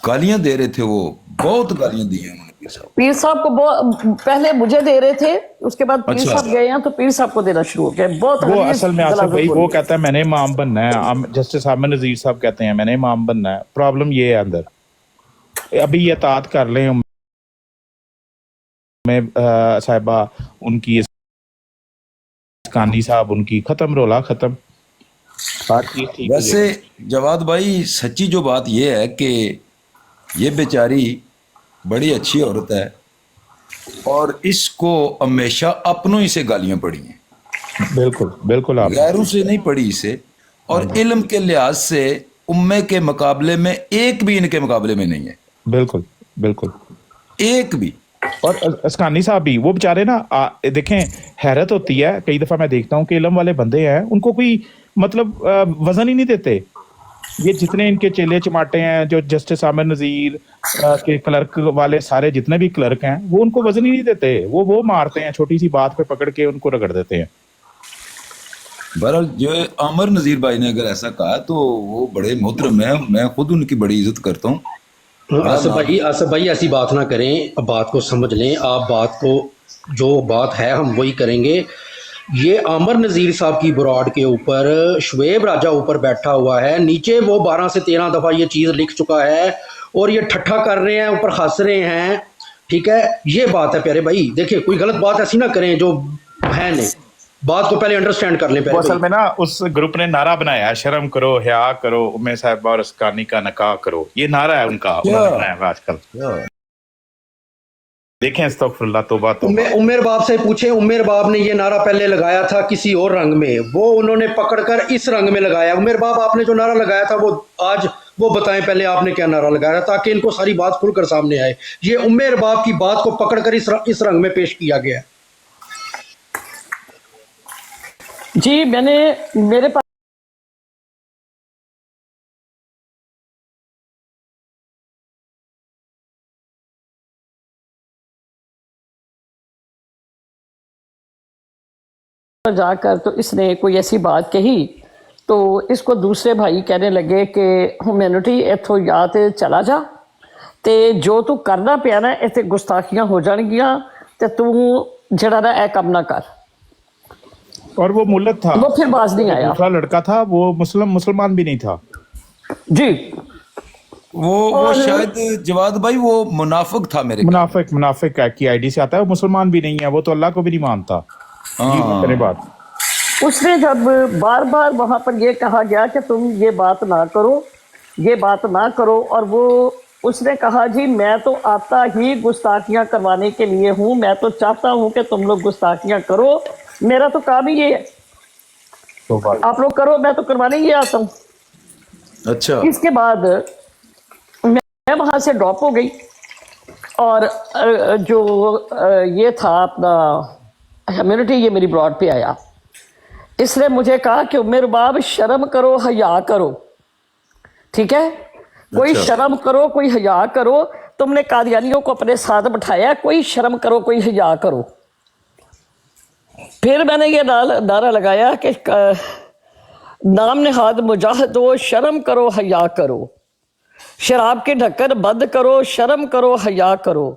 गालियां दे रहे थे, वो बहुत गालियां दी हैं उन्होंने पीर साहब। पीर साहब को पहले मुझे दे रहे थे, उसके बाद पीर अच्छा, साहब गए हैं तो पीर साहब को देना शुरू हो गया। बहुत वो गलीज असल में आसिफ गलाजत भाई वो बोली। कहता है मैंने इमाम बनना है, जस्टिस आमिर नजीर साहब कहते हैं मैंने इमाम बनना है। प्रॉब्लम ये है अंदर, अभी ये तात कर लें में साहिबा उनकी, कानी साहब उनकी, खत्म रोला खत्म, बात ठीक ठीक हो वैसे जाएगी। जवाद भाई सच्ची जो बात ये है कि ये बेचारी बड़ी अच्छी औरत है और इसको हमेशा अपनों ही से गालियां पड़ी हैं, बिल्कुल बिल्कुल आप गैरों से नहीं पड़ी इसे। और इल्म के लिहाज से उम्मे के मुकाबले में एक भी इनके मुकाबले में नहीं है, बिल्कुल बिल्कुल। एक भी। और अस्कानी साहब भी वो बेचारे ना देखें, हैरत होती है कई दफा मैं देखता हूँ कि इल्म वाले बंदे हैं, उनको कोई मतलब वजन ही नहीं देते। ये जितने इनके चेले चमाटे हैं, जो जस्टिस आमिर नजीर के क्लर्क वाले सारे जितने भी क्लर्क हैं, वो उनको वजन ही नहीं देते, वो मारते हैं, छोटी सी बात पे पकड़ के उनको रगड़ देते हैं। बहरहाल जो आमिर नजीर भाई ने अगर ऐसा कहा तो वो बड़े मोहतरम है, मैं खुद उनकी बड़ी इज्जत करता हूँ। आसिफ भाई ऐसी बात ना करें, अब बात को समझ लें आप, बात को जो बात है हम वही करेंगे। ये आमिर नज़ीर साहब की बुराड के ऊपर शुएब राजा ऊपर बैठा हुआ है, नीचे वो 12 से 13 दफ़ा ये चीज़ लिख चुका है और ये ठट्ठा कर रहे हैं, ऊपर हंस रहे हैं। ठीक है, ये बात है प्यारे भाई। देखिए कोई गलत बात ऐसी ना करें जो है नहीं, बात को पहले अंडरस्टैंड कर लें वो प्यारे असल भाई। में ना उस ग्रुप ने नारा बनाया है, शर्म करो, हया करो, उम्मे साहिबा और अस्कानी का नकाह करो, ये नारा है उनका, उन्होंने बनाया है आजकल। देखें अस्तगफुरुल्लाह, तौबा तौबा। उमेर बाप से पूछे, उमेर बाप ने ये नारा पहले लगाया था किसी और रंग में, वो उन्होंने पकड़कर इस रंग में लगाया। उमेर बाप आपने जो नारा लगाया था वो आज वो बताएं पहले आपने क्या नारा लगाया, ताकि इनको सारी बात खुलकर सामने आए। ये उमेर बाप की बात को पकड़कर इस रंग में पेश किया गया। जी मैंने मेरे पास जाकर तो इसने कोई ऐसी बात कही तो इसको दूसरे भाई कहने लगे कि ह्यूमैनिटी इथों या तो चला जा, ते जो तू करना पिया ना इतने गुस्ताखियां हो जाएगियां, ते तू जरा ना ए कम ना कर। और वो मुल्लक था, वो फिर बाज नहीं आया। दूसरा लड़का था वो मुसलमान भी नहीं था जी, वो शायद जवाद भाई वो मुनाफिक था, मेरे मुनाफिक की आईडी से आता है, वो मुसलमान भी नहीं है, वो तो अल्लाह को भी नहीं मानता। ये बात उसने जब बार बार वहां पर ये कहा गया कि तुम ये बात ना करो, ये बात ना करो, और वो उसने कहा जी मैं तो आता ही गुस्ताखियां करवाने के लिए हूँ, मैं तो चाहता हूँ कि तुम लोग गुस्ताखियां करो, मेरा तो काम ही ये है, तो आप लोग करो, मैं तो करवाने ही आता हूँ। अच्छा, इसके बाद मैं वहां से ड्रॉप हो गई और जो ये था अपना कम्युनिटी, ये मेरी ब्रॉड पे आया। इसने मुझे कहा कि उमेर बाब शर्म करो, हया करो, ठीक है, कोई अच्छा। शर्म करो, कोई हया करो, तुमने कादियानियों को अपने साथ बिठाया, कोई शर्म करो, कोई हया करो। फिर मैंने ये नारा लगाया कि नाम नहाद मुजाहिदो, शर्म करो, हया करो, शराब के ढक्कन बंद करो, शर्म करो, हया करो,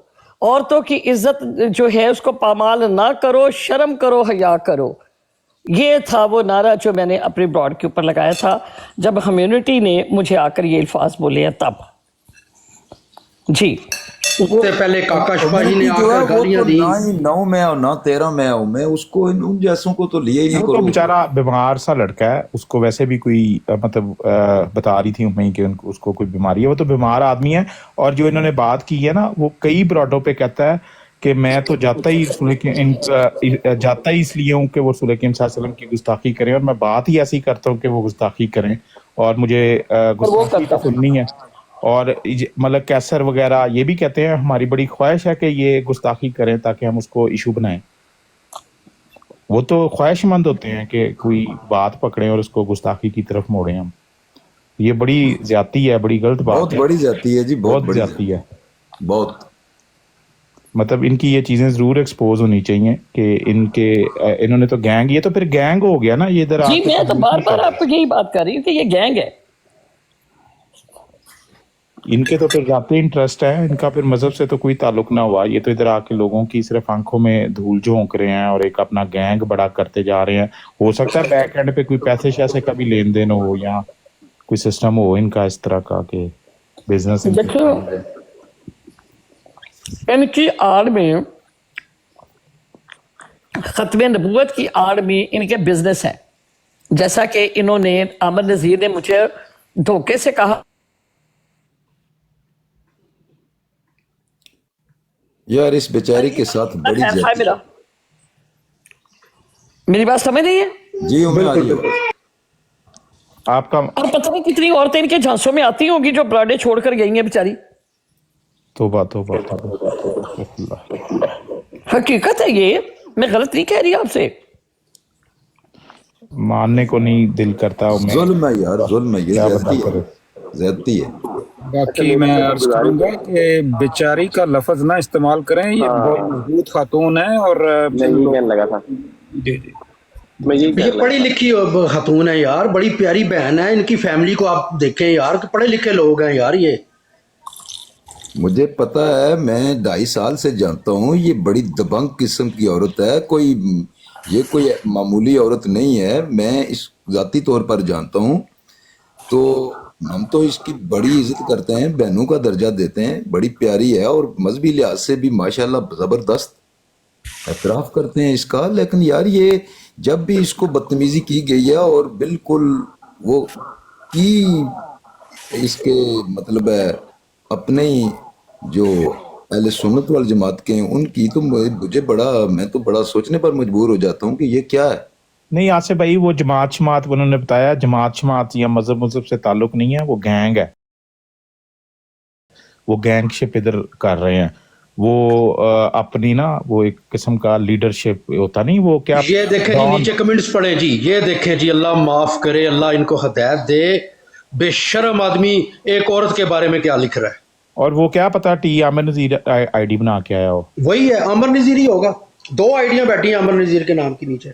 औरतों की इज्जत जो है उसको पामाल ना करो, शर्म करो, हया करो। ये था वो नारा जो मैंने अपने ब्रॉड के ऊपर लगाया था जब कम्युनिटी ने मुझे आकर ये अल्फाज बोले हैं तब। जी, उससे पहले काका शिपाही ने जो है आकर वो गालियां तो दी। ना ही 9 में और ना 13 में हूं मैं, उसको उन जैसों को तो लिया ही नहीं वो तो करो। बेचारा बीमार सा लड़का है, उसको वैसे भी कोई मतलब बता रही थी उम्मीद कि उसको कोई बीमारी है, वो तो बीमार आदमी है। और जो इन्होंने बात की है ना, वो कई ब्रॉडों पे कहता है कि मैं तो जाता ही इसलिए हूँ कि वो रसूल करीम सल्लल्लाहु अलैहि वसल्लम की गुस्ताखी करें, और मैं बात ही ऐसी करता हूँ कि वो गुस्ताखी करें, और मुझे गुस्ताखी तो सुननी है। और मतलब कैसर वगैरह ये भी कहते हैं हमारी बड़ी ख्वाहिश है कि ये गुस्ताखी करें ताकि हम उसको इशू बनाएं। वो तो ख्वाहिशमंद होते हैं कि कोई बात पकड़ें और उसको गुस्ताखी की तरफ मोड़ें हम। ये बड़ी ज्यादती है, बड़ी गलत बात है, बहुत बड़ी जाती है जी, बहुत बड़ी ज्यादती है। बहुत मतलब इनकी ये चीजें जरूर एक्सपोज होनी चाहिए कि इन्होंने तो गैंग, ये तो फिर गैंग हो गया ना ये इधर। जी मैं तो बार बार आपको यही बात कर रही हूँ कि ये गैंग है। इनके तो फिर जाते इंटरेस्ट है, इनका फिर मजहब से तो कोई ताल्लुक ना हुआ, ये तो इधर आके लोगों की सिर्फ आंखों में धूल झोंक रहे हैं और एक अपना गैंग बड़ा करते जा रहे हैं। हो सकता है बैक एंड पे कोई पैसे शैसे का भी लेन देन हो या कोई सिस्टम हो इनका इस तरह का कि बिजनेस। देखो इनकी आड़ में, खत्म नबूवत की आड़ में इनके बिजनेस है। जैसा कि इन्होंने, आमर नज़ीर ने मुझे धोखे से कहा यार इस बेचारी के साथ बड़ी है ज्यादती। मेरा, मेरी बात समझ रही है? जी हमें आ रही है। आपका और पता नहीं कितनी औरतें इनके झांसों में आती होंगी जो ब्राडे छोड़कर गई हैं बेचारी। तौबा। हकीकत है ये, मैं गलत नहीं कह रही आपसे। मानने को नहीं दिल करता। जुल्म है यार, जुल्म है, ये ज्यादती है। बाकी मैं अर्ज करूंगा कि बेचारी का लफ्ज ना इस्तेमाल करें, ये बहुत मजबूत खातून है और कहने लगा था जी जी मैं ये पढ़ी लिखी खातून है यार, बड़ी प्यारी बहन है। इनकी फैमिली को आप देखें यार, पढ़े लिखे लोग हैं यार। ये मुझे पता है, मैं 2.5 साल से जानता हूँ, ये बड़ी दबंग किस्म की औरत है, ये कोई मामूली औरत नहीं है। मैं इस जाती तौर पर जानता हूँ, तो हम तो इसकी बड़ी इज्जत करते हैं, बहनों का दर्जा देते हैं, बड़ी प्यारी है और मजहबी लिहाज से भी माशाल्लाह जबरदस्त एतराफ करते हैं इसका। लेकिन यार ये जब भी इसको बदतमीजी की गई है और बिल्कुल वो की इसके मतलब है अपने ही जो अहले सुन्नत वल जमात के हैं उनकी, तो मैं तो बड़ा सोचने पर मजबूर हो जाता हूँ कि ये क्या है। नहीं आसिफ भाई, वो जमात शमात उन्होंने बताया, जमात या मजहब से ताल्लुक नहीं है, वो गैंग है, वो गैंगशिप इधर कर रहे हैं। वो अपनी ना वो एक किस्म का लीडरशिप होता नहीं, वो क्या। ये देखें जी, नीचे कमेंट्स पढ़े जी, ये देखें जी, अल्लाह माफ करे, अल्लाह इनको हिदायत दे। बेशर्म आदमी एक औरत के बारे में क्या लिख रहा है। और वो क्या पता टी आमिर नजीर आईडी बना के आया हो। वही है, आमिर नजीर ही होगा। 2 आइडियां बैठी हैं आमिर नजीर के नाम के नीचे,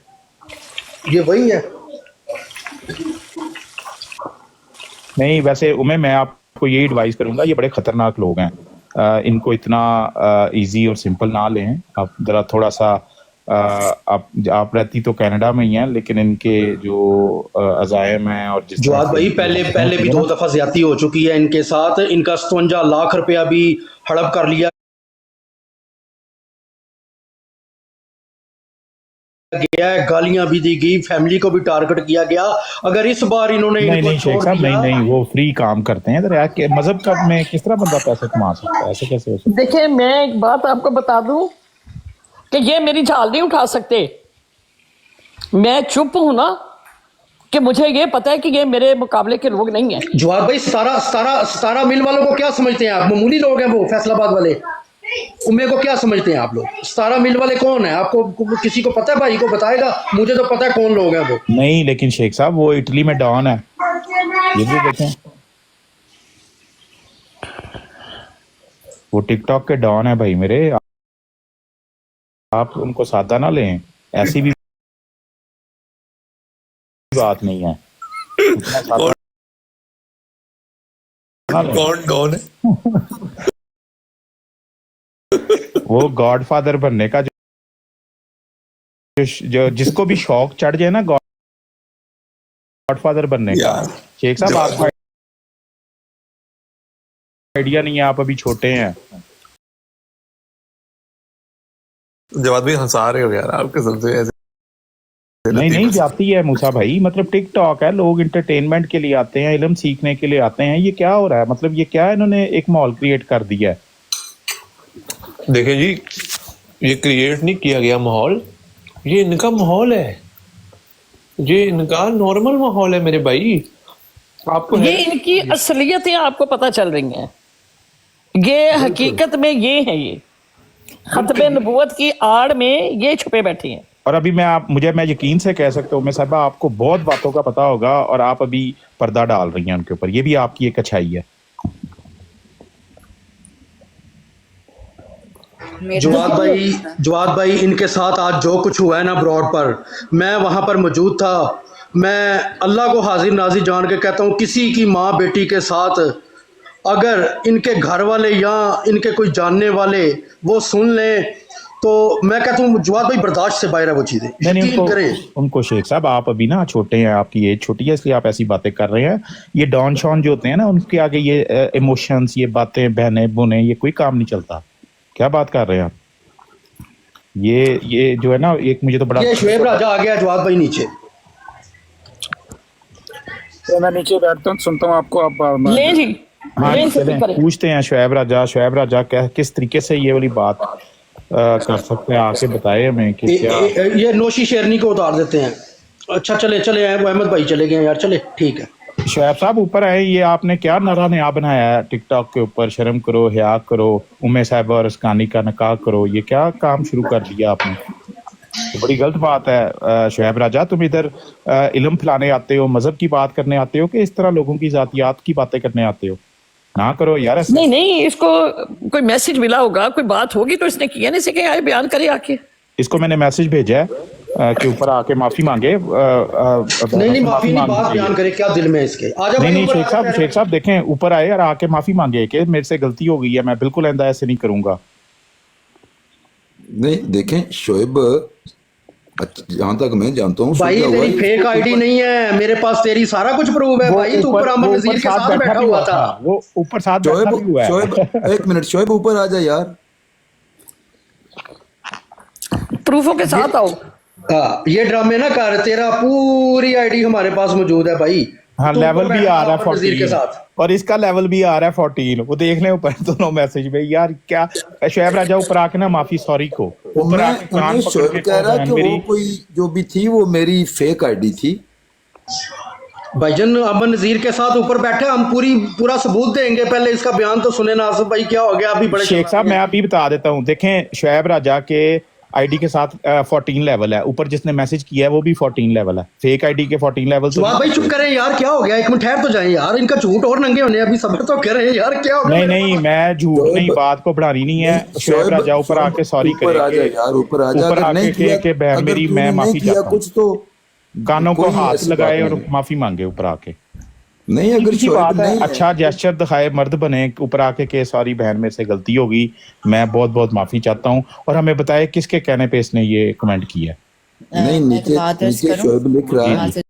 ये वही है। नहीं वैसे मैं आपको यही एडवाइस करूंगा, ये बड़े खतरनाक लोग हैं, इनको इतना इजी और सिंपल ना लें। आप जरा थोड़ा सा आप रहती तो कनाडा में ही हैं, लेकिन इनके जो अज़ाइम हैं और जिस जवाद भाई पहले भी 2 दफा ज्यादती हो चुकी है इनके साथ। इनका 57 लाख रुपया भी हड़प कर लिया गया है, गालियां भी दी गई, फैमिली को भी टारगेट किया गया। अगर इस बार इन्होंने नहीं शेख साहब, नहीं वो फ्री काम करते हैं। इधर मजहब का में किस तरह बंदा पैसे कमा सकता है, ऐसे कैसे हो सकता है? देखिए मैं एक बात आपको बता दूं कि ये मेरी झाल नहीं उठा सकते। मैं चुप हूं ना कि मुझे ये पता है कि ये मेरे मुकाबले के लोग नहीं हैं। जवाद भाई 17 मिल वालों को क्या समझते हैं आप? मामूली लोग हैं वो फैसलाबाद वाले, उम्मे को क्या समझते हैं आप लोग? 17 मिल वाले कौन है? आपको किसी को पता है? भाई को बताएगा, मुझे तो पता है कौन लोग हैं वो। नहीं लेकिन शेख साहब वो इटली में डॉन है, ये भी देखें, वो टिकटॉक के डॉन है भाई मेरे। आप उनको सादा ना लें, ऐसी भी बात नहीं है। कौन डॉन है? वो गॉडफादर बनने का जो जिसको भी शौक चढ़ जाए ना गॉडफादर बनने का। शेख साहब आपको आइडिया नहीं है, आप अभी छोटे हैं। जवाब भी हंसा रहे हो यार, आपके सबसे ऐसे नहीं जाती है मूसा भाई, मतलब टिकटॉक है, लोग एंटरटेनमेंट के लिए आते हैं, इल्म सीखने के लिए आते हैं। ये क्या हो रहा है? मतलब ये क्या इन्होंने एक माहौल क्रिएट कर दिया है। देखिए जी, ये क्रिएट नहीं किया गया माहौल, ये इनका माहौल है, ये इनका नॉर्मल माहौल है मेरे भाई। आपको ये इनकी असलियतें आपको पता चल रही हैं, ये हकीकत में ये है, ये खत्म नबूवत की आड़ में ये छुपे बैठे हैं। और अभी मैं यकीन से कह सकता हूँ, मैं साहबा आपको बहुत बातों का पता होगा और आप अभी पर्दा डाल रही हैं उनके ऊपर, ये भी आपकी एक अच्छाई है। जवाद भाई इनके साथ आज जो कुछ हुआ है ना ब्रॉड पर, मैं वहां पर मौजूद था। मैं अल्लाह को हाजिर नाजिर जान के कहता हूँ, किसी की माँ बेटी के साथ اگر ان کے گھر والے یا ان کے کوئی جاننے والے وہ سن لیں تو میں کہتا ہوں جواد بھائی برداشت سے باہر ہے وہ چیزیں، یقین کریں۔ ان کو شیخ صاحب آپ ابھی نا چھوٹے ہیں، آپ کی ایج چھوٹی ہے اس لیے آپ ایسی باتیں کر رہے ہیں۔ یہ ڈان شان جو ہوتے ہیں نا ان کے آگے یہ ایموشنز، یہ باتیں بہنے بنے، یہ کوئی کام نہیں چلتا۔ کیا بات کر رہے ہیں آپ؟ یہ جو ہے نا ایک مجھے تو بڑا یہ شعیب راجہ آ گیا جواد بھائی نیچے۔ میں نیچے بیٹھتا ہوں، سنتا ہوں آپ کو۔ آپ لیں جی، ہاں لیں سے چلیں کریں۔ پوچھتے ہیں شعیب راجہ کس طریقے سے یہ والی بات کر سکتے ہیں، آ کے بتائے ہمیں کہ کیا۔ یہ نوشی شیرنی کو اتار دیتے ہیں۔ اچھا چلے احمد بھائی چلے گئے یار، چلے ٹھیک ہے۔ شعیب صاحب اوپر آئے، یہ آپ نے کیا نعرہ نیا بنایا ہے ٹک ٹاک کے اوپر؟ شرم کرو، حیا کرو، ام صاحبہ اور اسکانی کا نکاح کرو، یہ کیا کام شروع کر دیا آپ نے؟ تو بڑی غلط بات ہے شعیب راجہ، تم ادھر علم پھیلانے آتے ہو، مذہب کی بات کرنے آتے ہو کہ اس طرح لوگوں کی ذاتیات کی باتیں کرنے آتے ہو؟ نہ کرو یار ایسا۔ نہیں، اس کو کوئی میسج ملا ہوگا، کوئی بات ہوگی تو اس نے کیا نہیں سکے، آئے بیان کرے آ کے۔ اس کو میں نے میسج بھیجا ہے کہ اوپر آ کے معافی مانگے۔ نہیں معافی نہیں، بات بیان کرے کیا دل میں اس کے۔ نہیں شیخ صاحب دیکھیں اوپر آئے اور آ کے معافی مانگے کہ میرے سے غلطی ہو گئی ہے، میں بالکل آئندہ ایسے نہیں کروں گا۔ نہیں دیکھیں شعیب، جہاں تک میں جانتا ہوں بھائی تیری فیک آئی ڈی نہیں ہے میرے پاس، تیری سارا کچھ پروف ہے بھائی، تو اوپر امن نذیر کے ساتھ بیٹھا ہوا تھا۔ وہ اوپر ساتھ بیٹھا بھی ہوا ہے۔ شعیب ایک منٹ، شعیب اوپر آ جا یار، پروفوں کے ساتھ آؤ۔ یہ ڈرامے نہ کر، تیرا پوری آئی ڈی ہمارے پاس موجود ہے بھائی۔ ہاں لیول بھی آ رہا ہے نذیر کے 14 ساتھ۔ اور اس کا لیول بھی آ رہا ہے 14، وہ دیکھ لیں اوپر دونوں میسج میں۔ یار کیا شعیب راجہ اوپر آ کے نا معافی سوری کو اوپر آ کے قرآن پکڑ شعیب کے کہہ رہا کہ وہ کوئی جو بھی تھی وہ میری فیک آئی ڈی تھی۔ بھائی جان امن نذیر کے ساتھ اوپر بیٹھے، ہم پورا ثبوت دیں گے، پہلے اس کا بیان تو سنیں نا۔ آصف بھائی کیا ہو گیا؟ ابھی بڑے شیخ صاحب میں ابھی بتا دیتا ہوں، دیکھیں شعیب راجہ کے آئی ڈی کے ساتھ 14 لیول ہے، اوپر جس نے میسج کیا ہے وہ بھی 14 لیول ہے، فیک آئی ڈی کے 14 لیول۔ جواد بھائی چپ کریں یار، کیا ہو گیا؟ ایک منٹ ٹھہر تو جائیں یار، ان کا جھوٹ اور ننگے ہونے، ابھی صبر تو کریں یار، کیا ہو گیا؟ نہیں میں جھوٹ نہیں، بات کو بڑھانی نہیں ہے۔ شعیب راجہ اوپر آ کے سوری کرے، اوپر آ جا یار، اوپر آ جا، اوپر آ کے کہ بہن میری میں معافی چاہتا ہوں، کچھ تو کانوں کو کوئی ہاتھ ایسی لگائے بات اور نہیں۔ معافی مانگے اوپر آ کے۔ نہیں اگر اچھی شعیب بات ہے، نہیں اچھا جیسچر دکھائے، مرد بنے، اوپر آ کے کہ سوری بہن میرے سے غلطی ہوگی، میں بہت بہت معافی چاہتا ہوں، اور ہمیں بتائے کس کے کہنے پہ اس نے یہ کمنٹ کیا ہے۔ نہیں، نیچے شعیب لکھ رہا ہے